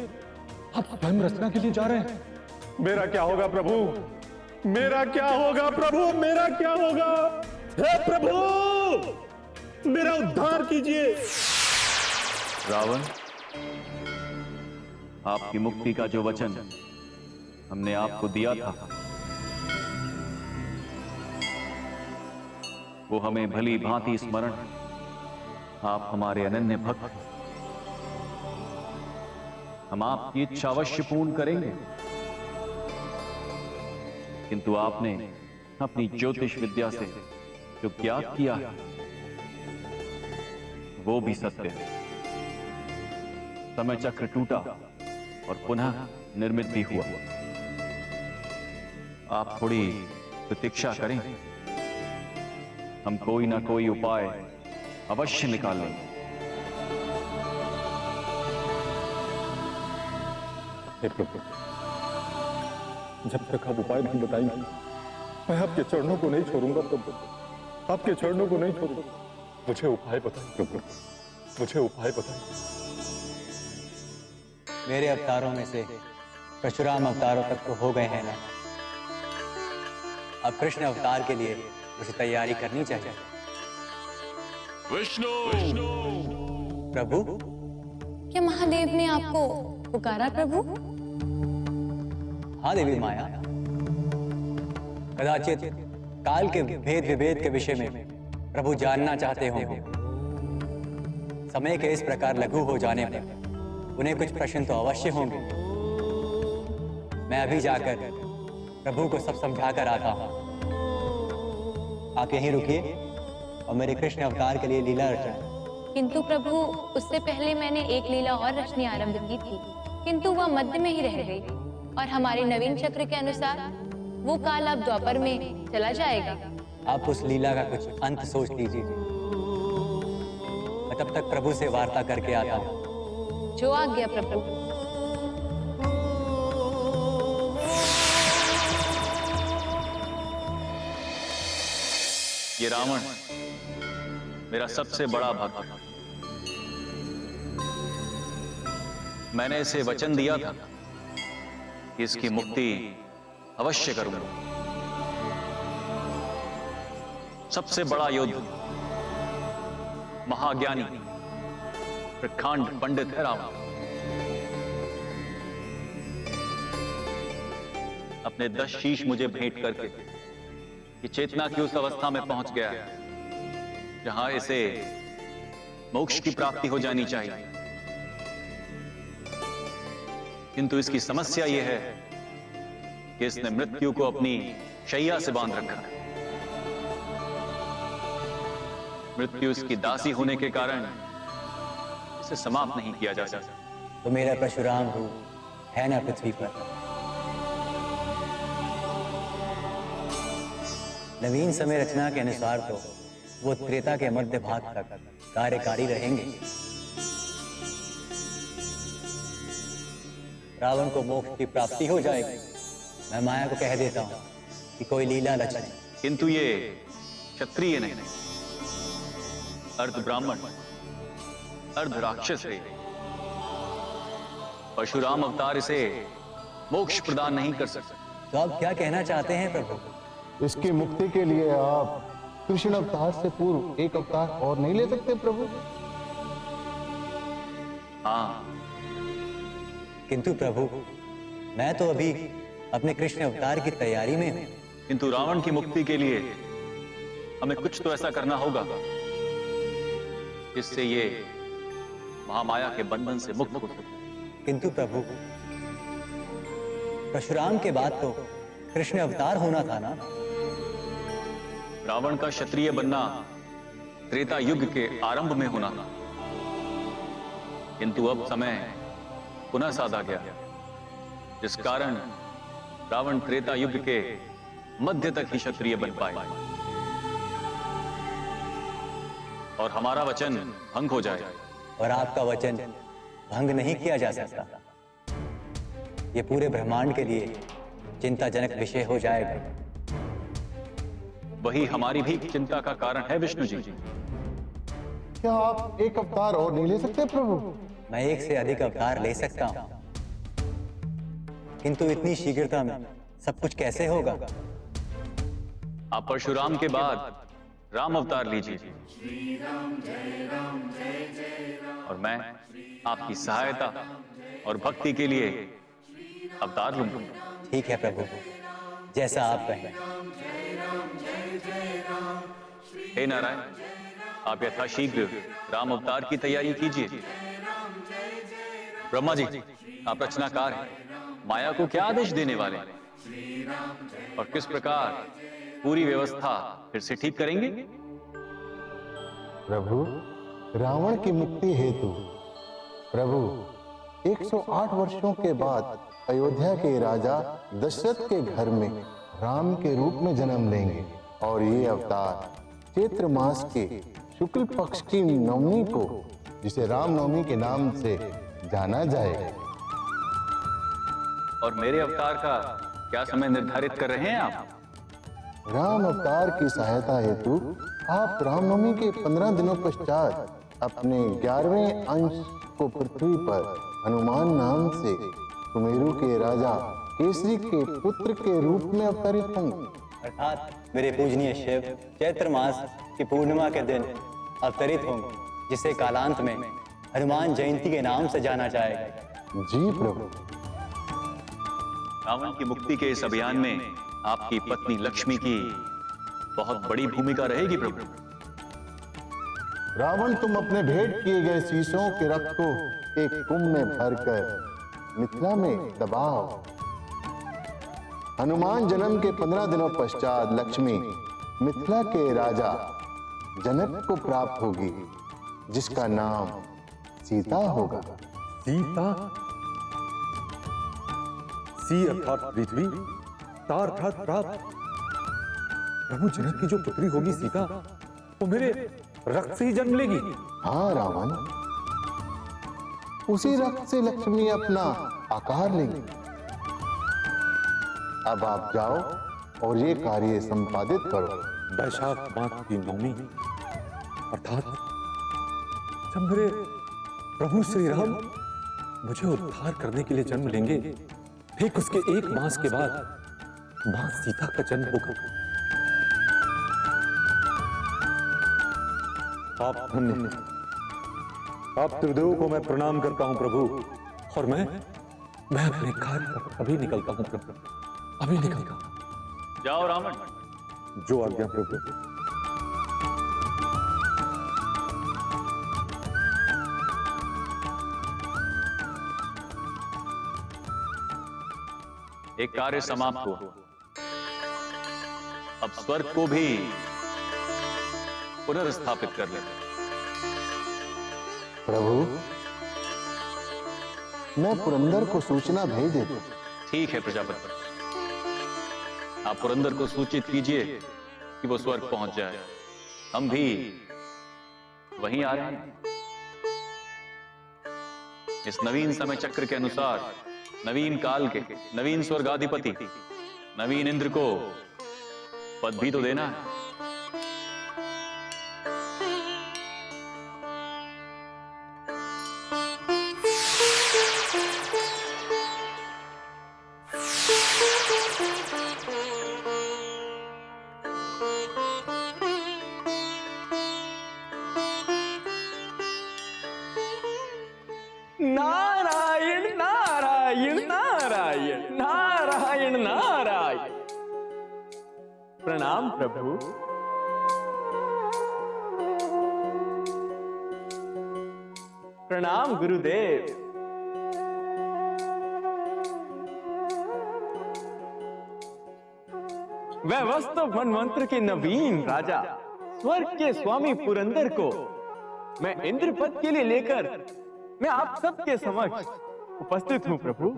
आप स्वयं रचना के लिए जा रहे हैं। मेरा क्या होगा प्रभु? मेरा क्या होगा प्रभु? मेरा क्या होगा? हे प्रभु, मेरा उद्धार कीजिए। रावण, आपकी मुक्ति का जो वचन हमने आपको दिया था वो हमें भली भांति स्मरण। आप हमारे अनन्य भक्त, हम आपकी इच्छा अवश्य पूर्ण करेंगे। किंतु आपने अपनी ज्योतिष विद्या से जो ज्ञात किया है वो भी सत्य है। समय चक्र टूटा और पुनः निर्मित भी हुआ। आप थोड़ी प्रतीक्षा करें, हम कोई ना कोई उपाय अवश्य निकालेंगे। हे प्रभु, जब तक आप उपाय नहीं बताएंगे मैं आपके चरणों को नहीं छोड़ूंगा प्रभु। आपके चरणों को नहीं छोड़ूंगा। मुझे उपाय बताएं प्रभु, मुझे उपाय बताएं। मेरे अवतारों में से परशुराम अवतारों तक तो हो गए हैं ना। अब कृष्ण अवतार के लिए मुझे तैयारी करनी चाहिए। विष्णु, प्रभु, क्या महादेव ने आपको पुकारा प्रभु? हाँ देवी माया, कदाचित काल के भेद विभेद के विषय में प्रभु जानना चाहते होंगे। समय के इस प्रकार लघु हो जाने पर उन्हें कुछ प्रश्न तो अवश्य होंगे। मैं अभी जाकर प्रभु को सब समझा कर आता हूं। आप यहीं रुकिए और मेरे कृष्ण अवतार के लिए लीला रचाएं। किंतु प्रभु, उससे पहले मैंने एक लीला और रचनी आरंभ की थी, किंतु वह मध्य में ही रह गई और हमारे नवीन चक्र के अनुसार वो काल अब द्वापर में चला जाएगा। आप उस लीला का कुछ अंत सोच लीजिए। मैं तब तक प्रभु से वार्ता करके आता हूँ। जो आज्ञा प्रभु। ये रावण मेरा सबसे बड़ा भक्त। मैंने इसे वचन दिया था कि इसकी मुक्ति अवश्य करूंगा। सबसे बड़ा योद्धा, महाज्ञानी, प्रखंड पंडित है रावण। अपने 10 शीश मुझे भेंट करके कि चेतना की उस अवस्था में पहुंच गया है जहां इसे मोक्ष की प्राप्ति हो जानी चाहिए। किंतु इसकी समस्या यह है कि इसने मृत्यु को अपनी शैया से बांध रखा है। मृत्यु इसकी दासी होने के कारण इसे समाप्त नहीं किया जा सकता। तो मेरा परशुराम रूप है ना पृथ्वी पर। नवीन समय रचना के अनुसार तो वो त्रेता के मध्य भाग तक कार्यकारी रहेंगे। रावण को मोक्ष की प्राप्ति हो जाएगी। मैं माया को कह देता हूं कि कोई लीला रचने। किंतु ये क्षत्रिय नहीं, अर्ध ब्राह्मण अर्ध राक्षस है। परशुराम अवतार इसे मोक्ष प्रदान नहीं कर सकते। तो आप क्या कहना चाहते हैं प्रभु? इसकी मुक्ति के लिए आप कृष्ण अवतार से पूर्व एक अवतार और नहीं ले सकते प्रभु? हाँ, किंतु प्रभु, मैं तो अभी अपने कृष्ण अवतार की तैयारी में हूं। किंतु रावण की मुक्ति के लिए हमें कुछ तो ऐसा करना होगा जिससे ये महामाया के बंधन से मुक्त हो सके। किंतु प्रभु, परशुराम के बाद तो कृष्ण अवतार होना था ना? रावण का क्षत्रिय बनना त्रेता युग के आरंभ में होना था, किंतु अब समय पुनः साधा गया, जिस कारण रावण त्रेता युग के मध्य तक ही क्षत्रिय बन पाए और हमारा वचन भंग हो जाए। और आपका वचन भंग नहीं किया जा सकता। ये पूरे ब्रह्मांड के लिए चिंताजनक विषय हो जाएगा। वही हमारी भी चिंता का कारण है विष्णु जी। क्या आप एक अवतार और नहीं ले सकते प्रभु? मैं एक से अधिक अवतार ले सकता हूं, किंतु इतनी शीघ्रता में सब कुछ कैसे होगा? आप परशुराम के बाद राम अवतार लीजिए और मैं आपकी सहायता और भक्ति के लिए अवतार लूंगा। ठीक है प्रभु, जैसा आप कहें। हे नारायण, आप यथाशीघ्र राम अवतार की तैयारी कीजिए। ब्रह्मा जी, आप रचनाकार हैं, माया को क्या आदेश देने वाले हैं और किस प्रकार पूरी व्यवस्था फिर से ठीक करेंगे? प्रभु, रावण की मुक्ति हेतु प्रभु 108 वर्षों के बाद अयोध्या के राजा दशरथ के घर में राम के रूप में जन्म लेंगे और ये अवतार चैत्र मास के शुक्ल पक्ष की नवमी को, जिसे रामनवमी के नाम से जाना जाएगा। और मेरे अवतार का क्या समय निर्धारित कर रहे हैं आप? राम अवतार की सहायता हेतु आप रामनवमी के 15 दिनों पश्चात अपने 11वें अंश को पृथ्वी पर हनुमान नाम से सुमेरु के राजा केसरी के पुत्र के रूप में अवतरित होंगे। अर्थात मेरे पूजनीय शिव चैत्र मास की पूर्णिमा के दिन अवतरित होंगे, जिसे कालांत में हनुमान जयंती के नाम से जाना जाएगा। जी प्रभु। रावण की मुक्ति के इस अभियान में आपकी पत्नी लक्ष्मी की बहुत बड़ी भूमिका रहेगी प्रभु। रावण, तुम अपने भेंट किए गए शीशों के रक्त को एक कुंभ में भरकर मिथिला में दबाओ। हनुमान जन्म के 15 दिनों पश्चात लक्ष्मी मिथिला के राजा जनक को प्राप्त होगी, जिसका नाम सीता होगा। सीता? सी अर्थात पृथ्वी, ता अर्थात प्राप्त। प्रभु जनक की जो पुत्री होगी सीता, वो मेरे रक्त से ही जन्म लेगी। हाँ रावण, उसी रक्त से लक्ष्मी अपना आकार लेगी। अब आप जाओ और ये कार्य संपादित करो। वैशाख मास की नवमी अर्थात जब मेरे प्रभु श्री राम मुझे उद्धार करने के लिए जन्म लेंगे, ठीक उसके 1 मास के बाद मां सीता का जन्म होगा। आप धन्य, आप त्रिदेव को मैं प्रणाम करता हूं प्रभु, और मैं अपने कार्य पर अभी निकलता हूं प्रभु, अभी निकलता हूं। जाओ रावण। जो आज्ञा प्रभु। एक कार्य समाप्त हुआ, अब स्वर्ग को भी पुनर्स्थापित कर लेते। प्रभु, मैं पुरंदर को सूचना भेज देता हूं। ठीक है प्रजापति, आप पुरंदर को सूचित कीजिए कि वो स्वर्ग पहुंच जाए। हम भी वहीं आ रहे हैं। इस नवीन समय चक्र के अनुसार नवीन काल के नवीन स्वर्गाधिपति नवीन इंद्र को पद भी तो देना है। नारायण नारायण नारायण नारायण नारायण। प्रणाम प्रभु। प्रणाम गुरुदेव। वैवस्वत मनवंत्र के नवीन राजा स्वर्ग के स्वामी पुरंदर को मैं इंद्र पद के लिए लेकर मैं आप सबके समक्ष उपस्थित हूं प्रभु।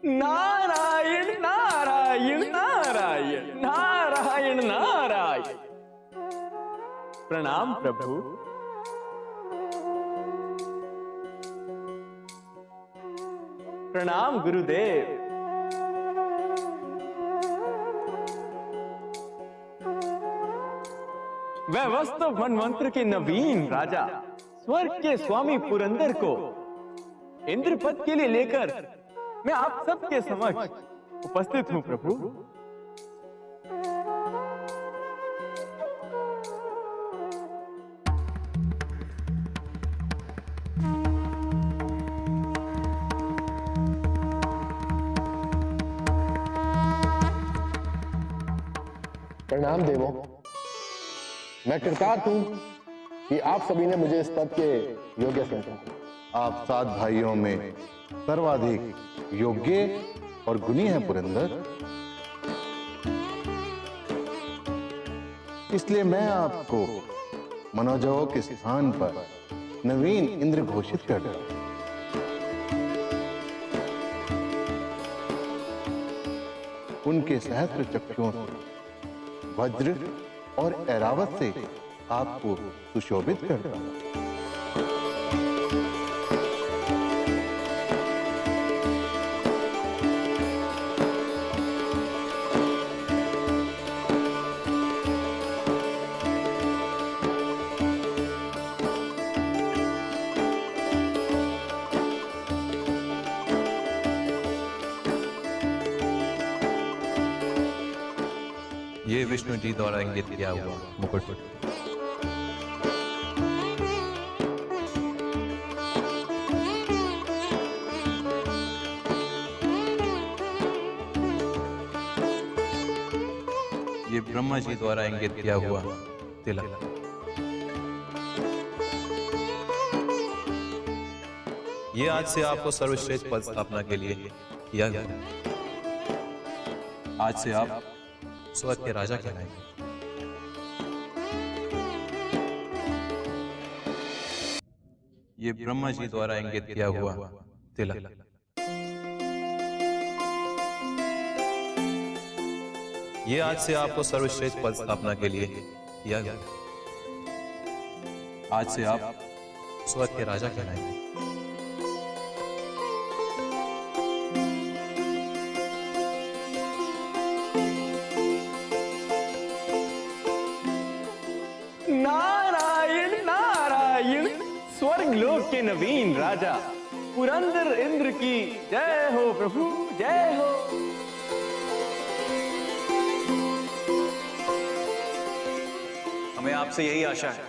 नारायण नारायण नारायण नारायण नारायण। प्रणाम प्रभु। प्रणाम गुरुदेव। वैवस्वत मनवंत्र के नवीन राजा स्वर्ग के स्वामी पुरंदर को इंद्र पद के लिए लेकर मैं आप सबके समक्ष उपस्थित हूं प्रभु। प्रणाम देवों। मैं कृतार्थ हूं कि आप सभी ने मुझे इस पद के योग्य समझा। आप 7 भाइयों में सर्वाधिक योग्य और गुणी हैं पुरंदर, इसलिए मैं आपको मनोजवों के स्थान पर नवीन इंद्र घोषित करता हूं। उनके सहस्त्र चक्षुओं से वज्र और ऐरावत से आपको सुशोभित करता हूं। ये विष्णु जी द्वारा इंगित किया हुआ मुकुट। ये ब्रह्मा जी द्वारा इंगित किया हुआ तिलक। ये आज से आपको सर्वश्रेष्ठ पद स्थापना के लिए किया गया। आज से आप स्वर्ग के राजा कहलाएंगे। ये ब्रह्मा जी द्वारा इंगित किया हुआ तिलक। ये आज से आपको सर्वश्रेष्ठ पद स्थापना के लिए किया गया। आज से आप स्वर्ग के राजा कहलाएंगे। नारायण नारायण। स्वर्ग लोक के नवीन राजा पुरंदर इंद्र की जय हो प्रभु, जय हो। हमें आपसे यही आशा है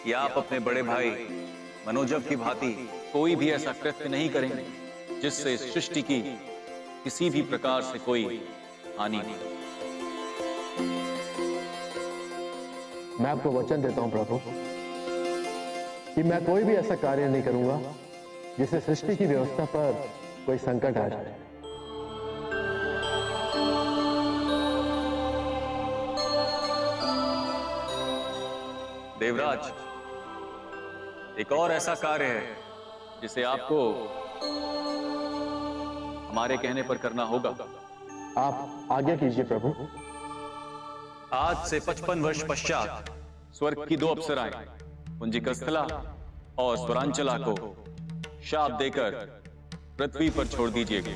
कि आप अपने बड़े भाई मनोजव की भांति कोई भी ऐसा कृत्य नहीं करेंगे जिससे सृष्टि की किसी भी प्रकार से कोई हानि नहीं। मैं आपको वचन देता हूं प्रभु कि मैं कोई भी ऐसा कार्य नहीं करूंगा जिससे सृष्टि की व्यवस्था पर कोई संकट आ जाए। देवराज, एक और ऐसा कार्य है जिसे आपको हमारे कहने पर करना होगा। आप आज्ञा कीजिए प्रभु। आज से 55 वर्ष पश्चात स्वर्ग की 2 अप्सराएं पुंजिकस्थला और स्वरांचला को शाप देकर पृथ्वी पर छोड़ दीजिएगा।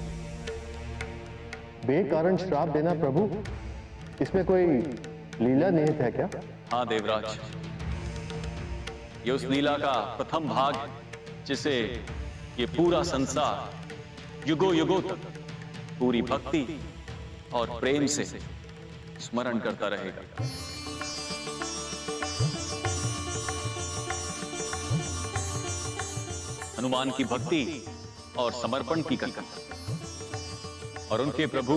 बेकारण श्राप देना प्रभु, इसमें कोई लीला निहित है क्या? हाँ देवराज, ये उस लीला का प्रथम भाग है जिसे ये पूरा संसार युगों युगों तक पूरी भक्ति और प्रेम से स्मरण करता रहेगा। हनुमान की भक्ति और समर्पण की कथा और उनके प्रभु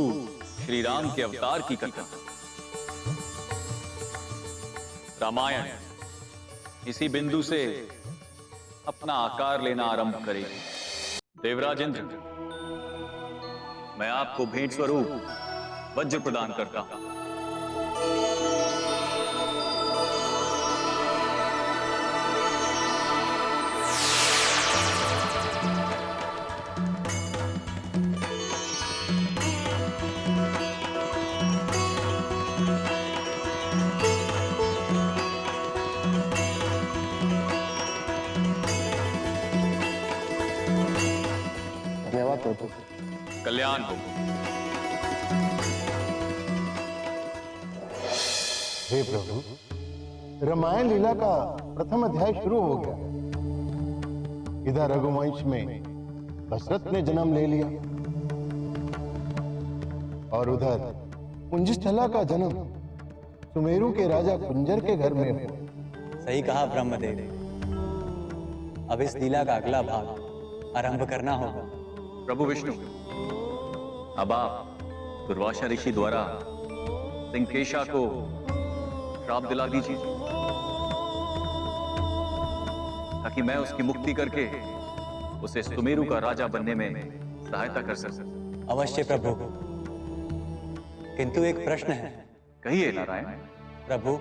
श्री राम के अवतार की कथा रामायण इसी बिंदु से अपना आकार लेना आरंभ करेगी। देवराज इंद्र, मैं आपको भेंट स्वरूप वज्र प्रदान करता हूं। धन्यवाद प्रभु। कल्याण हो। हे प्रभु, रामायण लीला का प्रथम अध्याय शुरू हो गया। इधर रघुवंश में दशरथ ने जन्म ले लिया और उधर पुंजस्थला का जन्म सुमेरु के राजा कुंजर के घर में हुआ। सही कहा ब्रह्मदेव। अब इस लीला का अगला भाग आरंभ करना होगा। प्रभु विष्णु, अब आप दुर्वासा ऋषि द्वारा सिंहकेशा को श्राप दिला दीजिए ताकि मैं उसकी मुक्ति करके उसे सुमेरु का राजा बनने में सहायता कर सकूं। अवश्य प्रभु, किंतु एक प्रश्न है। कहिए नारायण। प्रभु,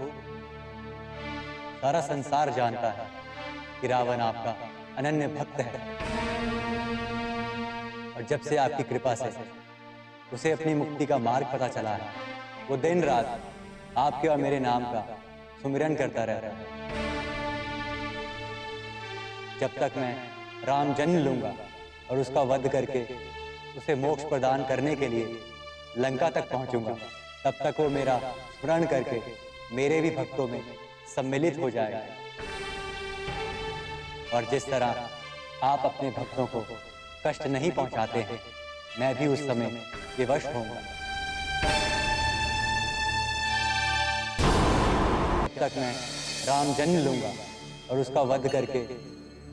सारा संसार जानता है कि रावण आपका अनन्य भक्त है और जब से आपकी कृपा से उसे अपनी मुक्ति का मार्ग पता चला है, वो दिन रात आपके और मेरे नाम का सुमिरन करता रहता है। जब तक मैं राम जन्म लूंगा और उसका वध करके उसे मोक्ष प्रदान करने के लिए लंका तक पहुंचूंगा, तब तक वो मेरा स्मरण करके मेरे भी भक्तों में सम्मिलित हो जाएगा। और जिस तरह आप अपने भक्तों को कष्ट नहीं पहुंचाते हैं, मैं भी उस समय विवश होऊंगा। जब तक मैं राम जन्म लूंगा और उसका वध करके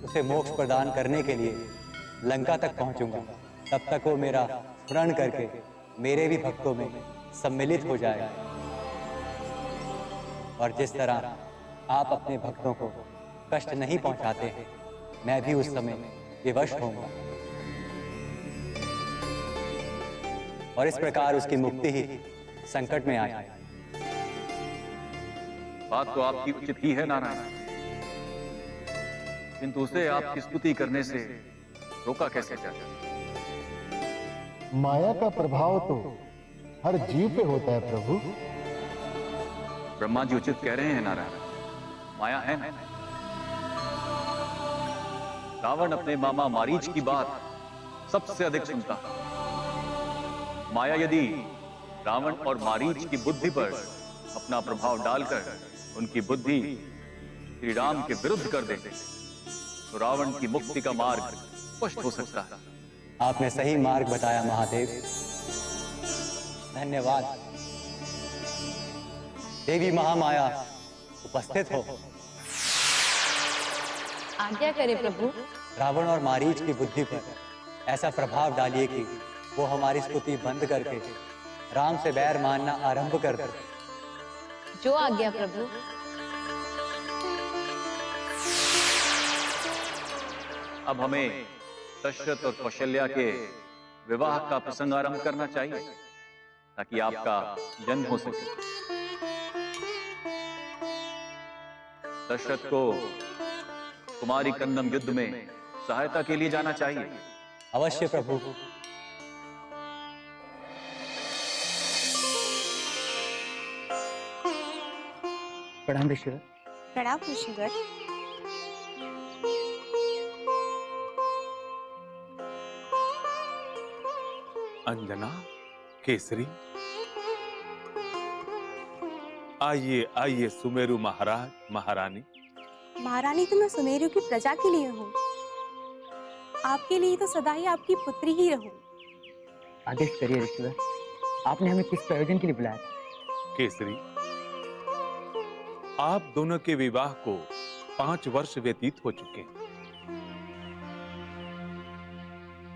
उसे मोक्ष प्रदान करने के लिए लंका तक पहुंचूंगा, तब तक वो मेरा स्मरण करके मेरे भी भक्तों में सम्मिलित हो जाएगा। और जिस तरह आप अपने भक्तों को कष्ट नहीं पहुंचाते हैं, मैं भी उस समय विवश होऊंगा और इस प्रकार उसकी मुक्ति ही संकट में आ जाए। बात तो आपकी उचित ही है नारायण, किंतु उसे आपकी स्तुति करने से रोका कैसे जाए? माया का प्रभाव तो हर जीव पे होता है प्रभु। ब्रह्मा जी उचित कह रहे हैं नारायण, माया है। रावण अपने मामा मारीच की बात सबसे अधिक सुनता। माया यदि रावण और मारीच की बुद्धि पर अपना प्रभाव डालकर उनकी बुद्धि श्री राम के विरुद्ध कर दे तो रावण की मुक्ति का मार्ग स्पष्ट हो सकता है। आपने सही मार्ग बताया महादेव, धन्यवाद। देवी महामाया उपस्थित हो। आज्ञा करे प्रभु। रावण और मारीच की बुद्धि पर ऐसा प्रभाव डालिए कि वो हमारी स्तुति बंद करके राम से बैर मानना आरंभ कर दे। जो आज्ञा प्रभु। अब हमें दशरथ और कौशल्या के विवाह का प्रसंग आरंभ करना चाहिए ताकि आपका जन्म हो सके। दशरथ को कुमारी कन्नम युद्ध में सहायता के लिए जाना चाहिए। अवश्य प्रभु। प्रणाम ऋषिवर। प्रणाम ऋषिवर। अंजना, केसरी, आइए आइए सुमेरु महाराज महारानी। महारानी तो मैं सुमेरु की प्रजा के लिए हूँ, आपके लिए तो सदा ही आपकी पुत्री ही रहूं। आदेश करिए ऋषिवर, आपने हमें किस प्रयोजन के लिए बुलाया था? केसरी, आप दोनों के विवाह को 5 वर्ष व्यतीत हो चुके हैं।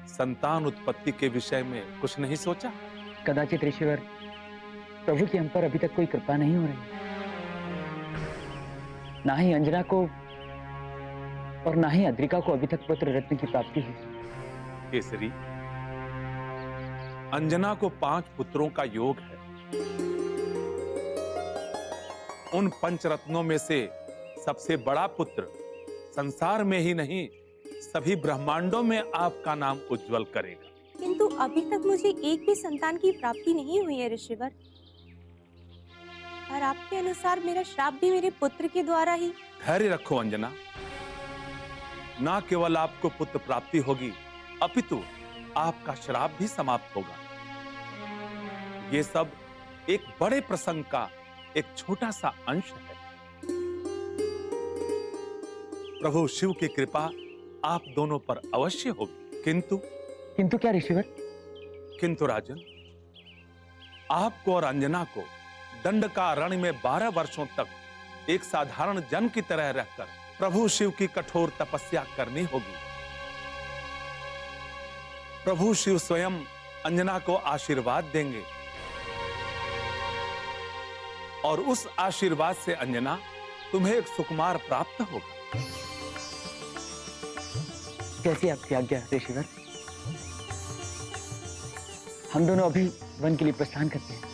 संतान उत्पत्ति के विषय में कुछ नहीं सोचा? कदाचित ऋषिवर, प्रभु की हम पर अभी तक कोई कृपा नहीं हो रही, ना ही अंजना को और ना ही अद्रिका को अभी तक पुत्र रत्न की प्राप्ति हुई। केसरी, अंजना को 5 पुत्रों का योग है। उन 5 रत्नों में से सबसे बड़ा पुत्र संसार में ही नहीं सभी ब्रह्मांडों में आपका नाम उज्जवल करेगा। किंतु अभी तक मुझे एक भी संतान की प्राप्ति नहीं हुई है ऋषिवर, और आपके अनुसार मेरा श्राप भी मेरे पुत्र के द्वारा ही। धैर्य रखो अंजना, ना केवल आपको पुत्र प्राप्ति होगी अपितु आपका श्राप भी समाप्त होगा। ये सब एक बड़े प्रसंग का एक छोटा सा अंश है। प्रभु शिव की कृपा आप दोनों पर अवश्य होगी। किंतु क्या ऋषिवर? किंतु राजन, आपको और अंजना को दंडकारण्य में 12 वर्षों तक एक साधारण जन की तरह रहकर प्रभु शिव की कठोर तपस्या करनी होगी। प्रभु शिव स्वयं अंजना को आशीर्वाद देंगे और उस आशीर्वाद से अंजना तुम्हें एक सुकुमार प्राप्त होगा। कैसी आपकी आज्ञा ऋषिवर? हम दोनों अभी वन के लिए प्रस्थान करते हैं।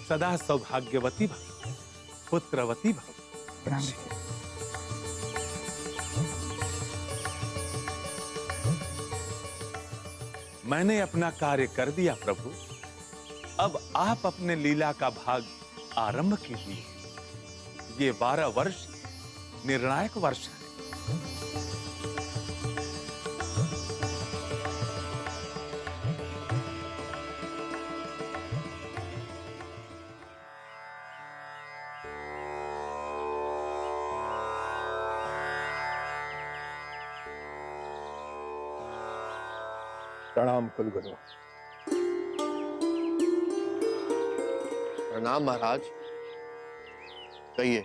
सदा सौभाग्यवती भव, पुत्रवती भव। प्रणाम। मैंने अपना कार्य कर दिया प्रभु, अब आप अपने लीला का भाग आरंभ कीजिए। ये 12 वर्ष निर्णायक वर्ष है। प्रणाम कुलगुरु। प्रणाम महाराज। कहिए,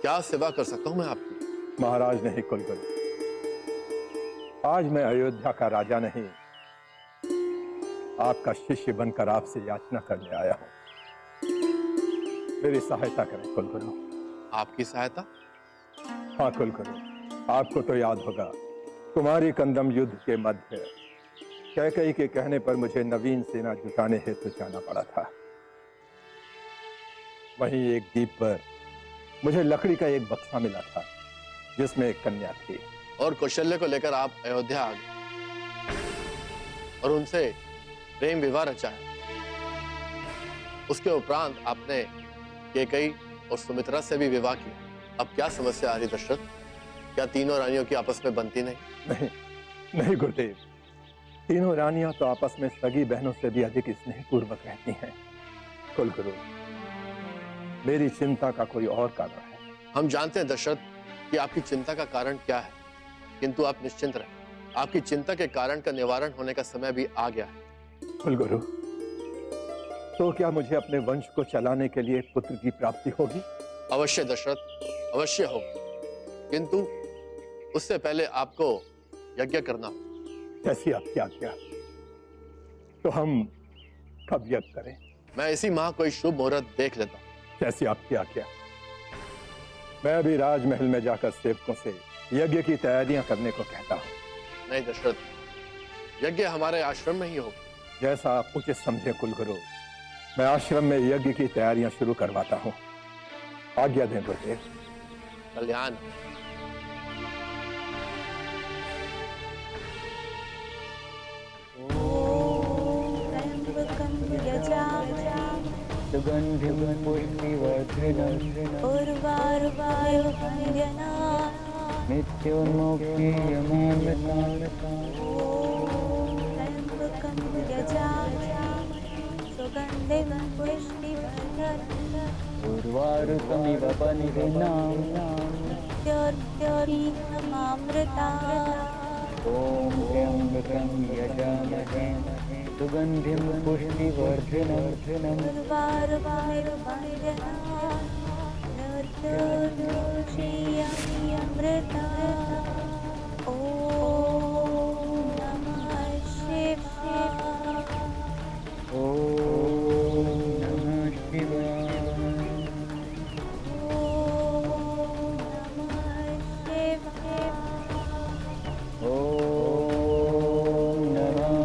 क्या सेवा कर सकता हूं मैं आपकी? महाराज नहीं कुलगुरु, आज मैं अयोध्या का राजा नहीं, आपका शिष्य बनकर आपसे याचना करने आया हूं। मेरी सहायता करें कुलगुरु। आपकी सहायता? हाँ कुलगुरु, आपको तो याद होगा, कुमारी कंदम युद्ध के मध्य कैकेयी के कहने पर मुझे नवीन सेना जुटाने हेतु जाना पड़ा था। वहीं एक द्वीप पर मुझे लकड़ी का एक बक्सा मिला था जिसमें एक कन्या थी। और कौशल्य को लेकर आप अयोध्या आ गए और उनसे प्रेम विवाह रचा है। उसके उपरांत आपने कैकेयी और सुमित्रा से भी विवाह किया। अब क्या समस्या आ रही दशरथ? क्या तीनों रानियों की आपस में बनती नहीं? नहीं, नहीं गुरुदेव, तीनों रानियां तो आपस में सगी बहनों से भी अधिक स्नेहपूर्वक रहती हैं। कुलगुरु, मेरी चिंता का कोई और कारण है। हम जानते हैं दशरथ कि आपकी चिंता का कारण क्या है, किंतु आप निश्चिंत रहें। आपकी चिंता के कारण का निवारण होने का समय भी आ गया है। कुलगुरु, तो क्या मुझे अपने वंश को चलाने के लिए पुत्र की प्राप्ति होगी? अवश्य दशरथ, अवश्य होगी, किंतु उससे पहले आपको यज्ञ करना होगा। जैसी आपकी आज्ञा। तो हम कब यज्ञ करें? मैं इसी माह कोई शुभ मुहूर्त देख लेता हूँ। जैसी आपकी आज्ञा। मैं अभी राजमहल में जाकर सेवकों से यज्ञ की तैयारियां करने को कहता हूँ। नहीं दशरथ, यज्ञ हमारे आश्रम में ही होगा। जैसा आप उचित समझे कुलगुरु, मैं आश्रम में यज्ञ की तैयारियां शुरू करवाता हूँ। आज्ञा दें गुरुदेव। कल्याण। सुगंधिं पुष्टिवर्धनम् उर्वारुकमिव नित्योन्मुक्तियमामृतामृताम् त्र्यम्बकं यजामहे सुगन्धिं पुष्टिवर्धनम् उर्वारुकमिव बन्धनाम् नित्योर्मुक्तियमामृताम् ॐ त्र्यम्बकं यजामहे सुगन्धिं पुष्टिवर्धनम् उर्वारुकमिव बन्धनात् निर्दोषीयमृतात् ॐ नमः शिवाय ॐ नमः शिवाय ॐ नमः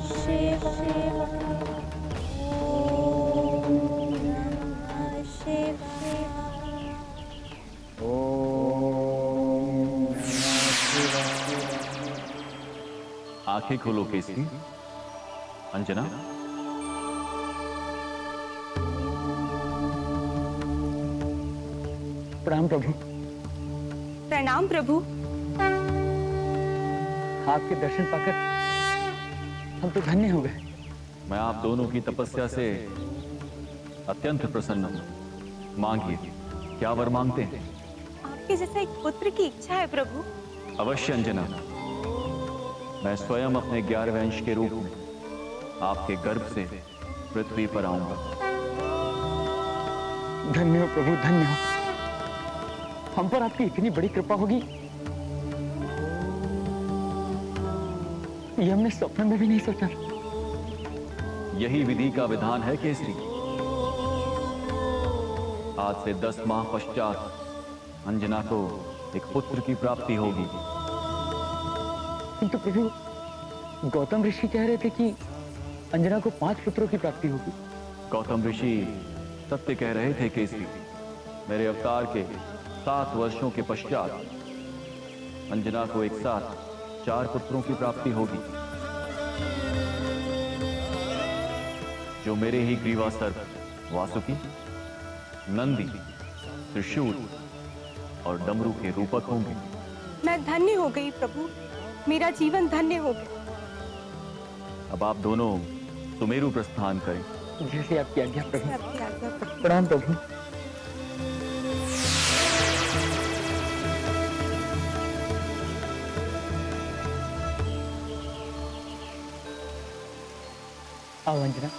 शिवाय आंखें खोलो केसरी। अंजना, प्रणाम प्रभु। प्रणाम प्रभु। आपके दर्शन पाकर हम तो धन्य हो गए। मैं आप दोनों की तपस्या से अत्यंत प्रसन्न हूं। मांगिए, क्या वर मांगते हैं? आपके जैसा एक पुत्र की इच्छा है प्रभु। अवश्य अंजना, मैं स्वयं अपने 11वें अंश के रूप में आपके गर्भ से पृथ्वी पर आऊंगा। धन्य हो प्रभु, धन्य हो। हम पर आपकी इतनी बड़ी कृपा होगी ये हमने स्वप्न में भी नहीं सोचा। यही विधि का विधान है केसरी। आज से 10 माह पश्चात अंजना को एक पुत्र की प्राप्ति होगी। किंतु प्रभु, गौतम ऋषि कह रहे थे कि अंजना को 5 पुत्रों की प्राप्ति होगी। गौतम ऋषि सत्य कह रहे थे केसरी। मेरे अवतार के 7 वर्षों के पश्चात अंजना को एक साथ 4 पुत्रों की प्राप्ति होगी, जो मेरे ही ग्रीवा सर्प वासुकी, नंदी, त्रिशूल और डमरू के रूपक होंगे। मैं धन्य हो गई प्रभु, मेरा जीवन धन्य हो गया। अब आप दोनों सुमेरु प्रस्थान करें। जैसे आपकी आज्ञा प्रभु। आपकी आज्ञा प्रभु। प्रणाम प्रभु। आओ अंजना।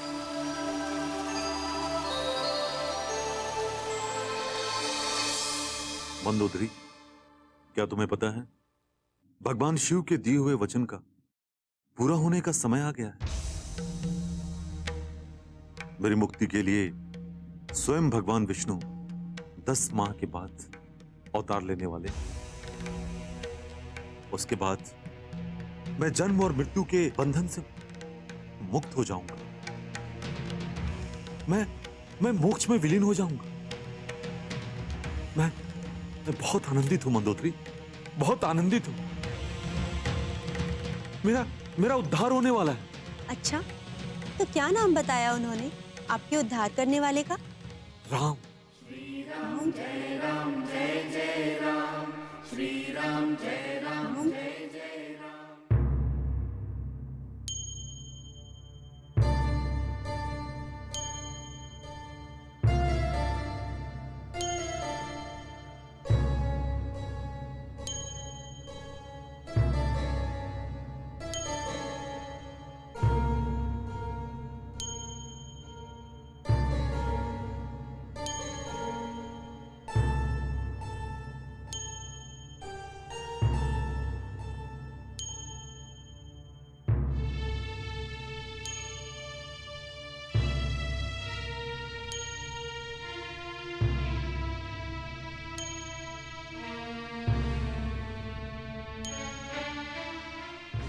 मंदोदरी, क्या तुम्हें पता है, भगवान शिव के दिए हुए वचन का पूरा होने का समय आ गया है। मेरी मुक्ति के लिए स्वयं भगवान विष्णु 10 माह के बाद अवतार लेने वाले। उसके बाद मैं जन्म और मृत्यु के बंधन से मुक्त हो जाऊंगा। मैं मोक्ष में विलीन हो जाऊंगा। मैं बहुत आनंदित हूं मंदोदरी, बहुत आनंदित हूं। मेरा उद्धार होने वाला है। अच्छा, तो क्या नाम बताया उन्होंने आपके उद्धार करने वाले का? राम। श्री राम जय राम जय जय राम, श्री राम जय राम जय जय राम।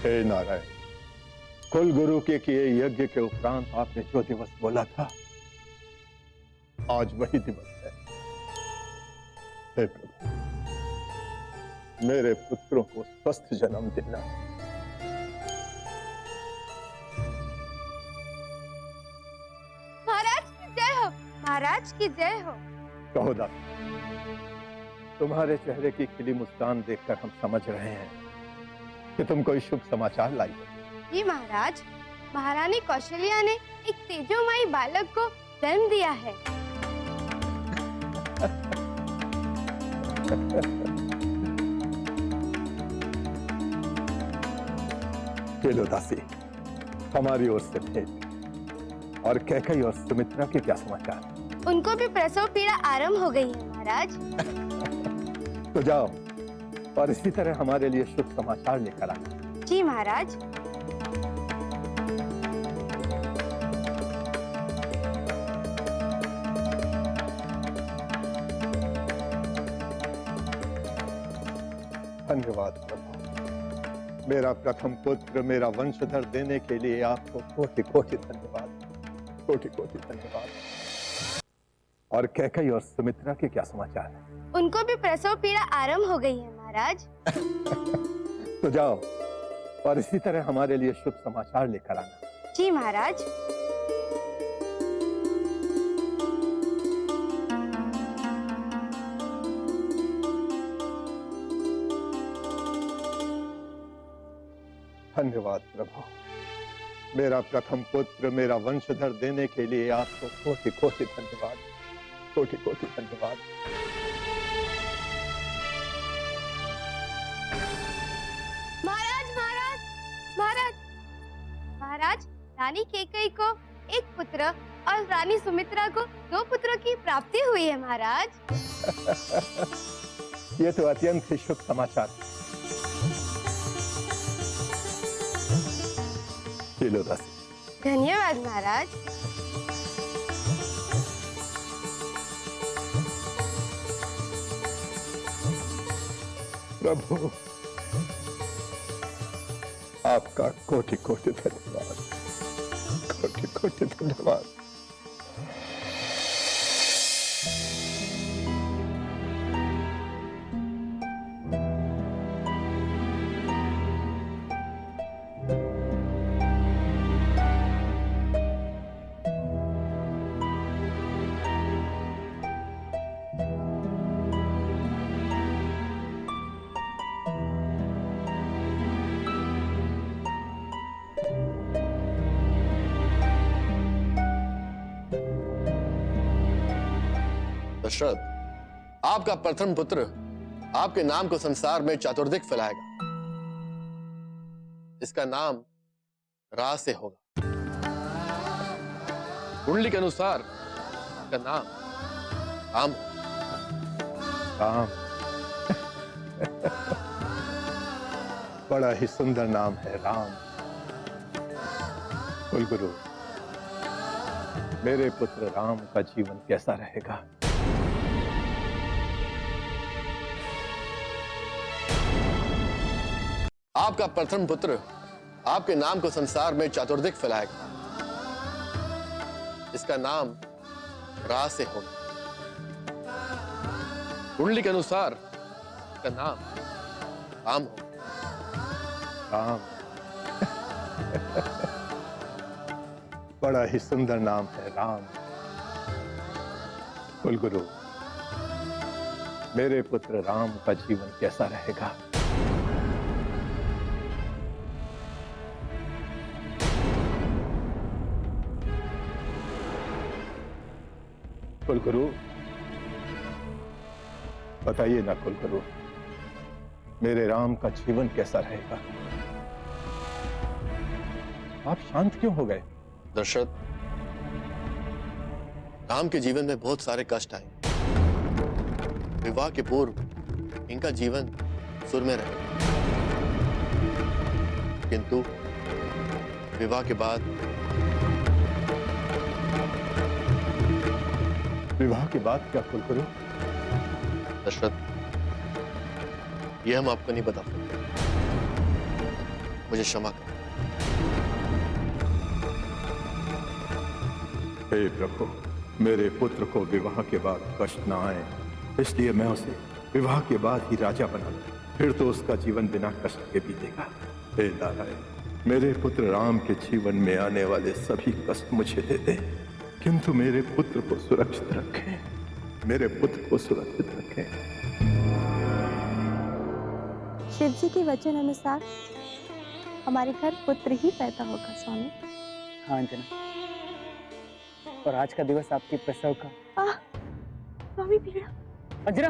हे नारायण, कुल गुरु के किए यज्ञ के उपरांत आपने जो दिवस बोला था, आज वही दिवस है। हे प्रभु, मेरे पुत्रों को स्वस्थ जन्म देना, महाराज की जय हो। कहो दास, तुम्हारे चेहरे की खिली मुस्कान देखकर हम समझ रहे हैं कि तुम कोई शुभ समाचार लाई हो। जी महाराज, महारानी कौशल्या ने एक तेजोमयी बालक को जन्म दिया है। लो दासी, हमारी ओर से भेंट। और कैकेयी और सुमित्रा के क्या समाचार? उनको भी प्रसव पीड़ा आरंभ हो गई है महाराज। तो जाओ और इसी तरह हमारे लिए शुभ समाचार लेकर आना। जी महाराज। धन्यवाद प्रभु, मेरा प्रथम पुत्र, मेरा वंशधर देने के लिए आपको कोटि कोटि धन्यवाद, कोटि कोटि धन्यवाद। और कैकेयी और सुमित्रा के क्या समाचार है? उनको भी प्रसव पीड़ा आरंभ हो गई है महाराज। तो जाओ और इसी तरह हमारे लिए शुभ समाचार लेकर आना। जी महाराज। धन्यवाद प्रभु, मेरा प्रथम पुत्र, मेरा वंशधर देने के लिए आपको कोटि कोटि धन्यवाद, कोटि कोटि धन्यवाद। महाराज महाराज महाराज महाराज, रानी कैकेयी को एक पुत्र और रानी सुमित्रा को 2 पुत्रों की प्राप्ति हुई है महाराज। ये तो अत्यंत ही शुभ समाचार। लो दासी। धन्यवाद महाराज। प्रभु, आपका कोटि कोटि धन्यवाद, कोटि कोटि धन्यवाद। दशरथ, आपका प्रथम पुत्र आपके नाम को संसार में चतुर्दिक फैलाएगा। इसका नाम रा से होगा। कुंडली के अनुसार इसका नाम राम होगा। राम। बड़ा ही सुंदर नाम है राम। कुलगुरु, मेरे पुत्र राम का जीवन कैसा रहेगा? आपका प्रथम पुत्र आपके नाम को संसार में चतुर्दिक फैलाएगा। इसका नाम रा से होगा। कुंडली के अनुसार इसका नाम राम होगा। राम। बड़ा ही सुंदर नाम है राम। कुलगुरु, मेरे पुत्र राम का जीवन कैसा रहेगा? कुलगुरु, बताइए ना कुलगुरु, मेरे राम का जीवन कैसा रहेगा? आप शांत क्यों हो गए? दशरथ, राम के जीवन में बहुत सारे कष्ट आए। विवाह के पूर्व इनका जीवन सुर में रहे, किंतु विवाह के बाद क्या कुलगुरु? दशरथ, यह हम आपको नहीं बता सकते। मुझे क्षमा करें। हे प्रभु, मेरे पुत्र को विवाह के बाद कष्ट न आए, इसलिए मैं उसे विवाह के बाद ही राजा बना दूं। फिर तो उसका जीवन बिना कष्ट के बीतेगा। हे नारायण, मेरे पुत्र राम के जीवन में आने वाले सभी कष्ट मुझे दे दे। किंतु मेरे पुत्र को सुरक्षित रखें, मेरे पुत्र को सुरक्षित रखें। शिव जी के वचन अनुसार हमारे घर पुत्र ही पैदा होगा स्वामी। हाँ अंजना, और आज का दिवस आपके प्रसव का। स्वामी पीड़ा। अंजना,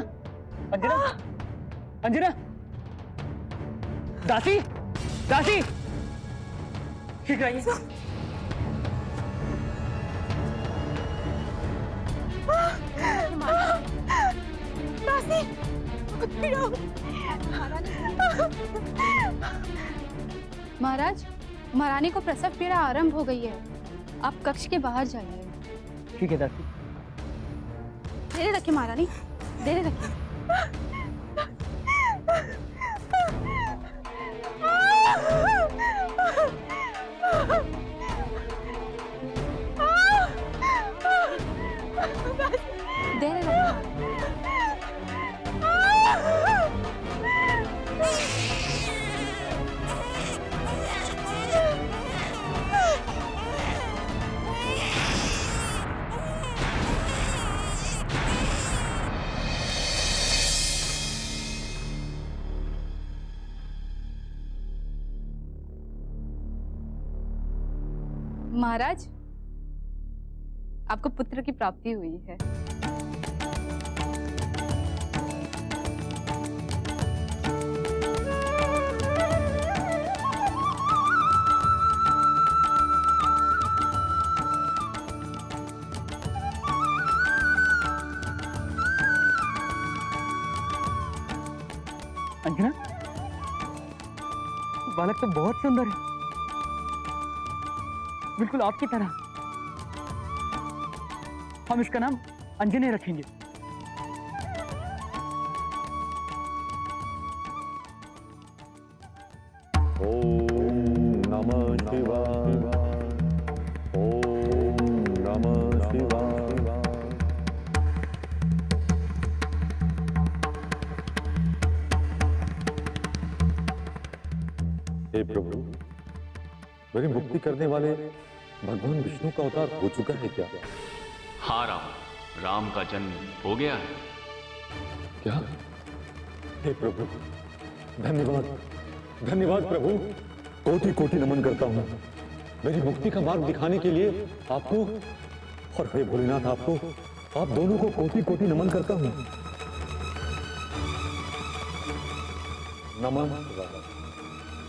अंजना, अंजना, दासी, दासी, ठीक रहिए। दासी, पीड़ा। महाराज, महारानी को प्रसव पीड़ा आरंभ हो गई है। आप कक्ष के बाहर जाइए। ठीक है दासी। धीरे रखिए महारानी, धीरे रखिए। धीरे रखिए। महाराज, आपको पुत्र की प्राप्ति हुई है। अंजना, बालक तो बहुत सुंदर है, बिल्कुल आपकी तरह। हम इसका नाम अंजनी रखेंगे। ओम नमः शिवाय, ओम नमः शिवाय। हे प्रभु, मेरी मुक्ति करने वाले भगवान विष्णु का अवतार हो चुका है क्या? हाँ राम, राम का जन्म हो गया है। क्या? हे प्रभु, धन्यवाद, धन्यवाद प्रभु। कोटि कोटि नमन करता हूँ। मेरी मुक्ति का मार्ग दिखाने के लिए आपको और हे भोलेनाथ आपको, आप दोनों को कोटि कोटि नमन करता हूँ। नमः शिवाय,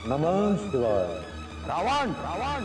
नमः शिवाय। रावण, रावण,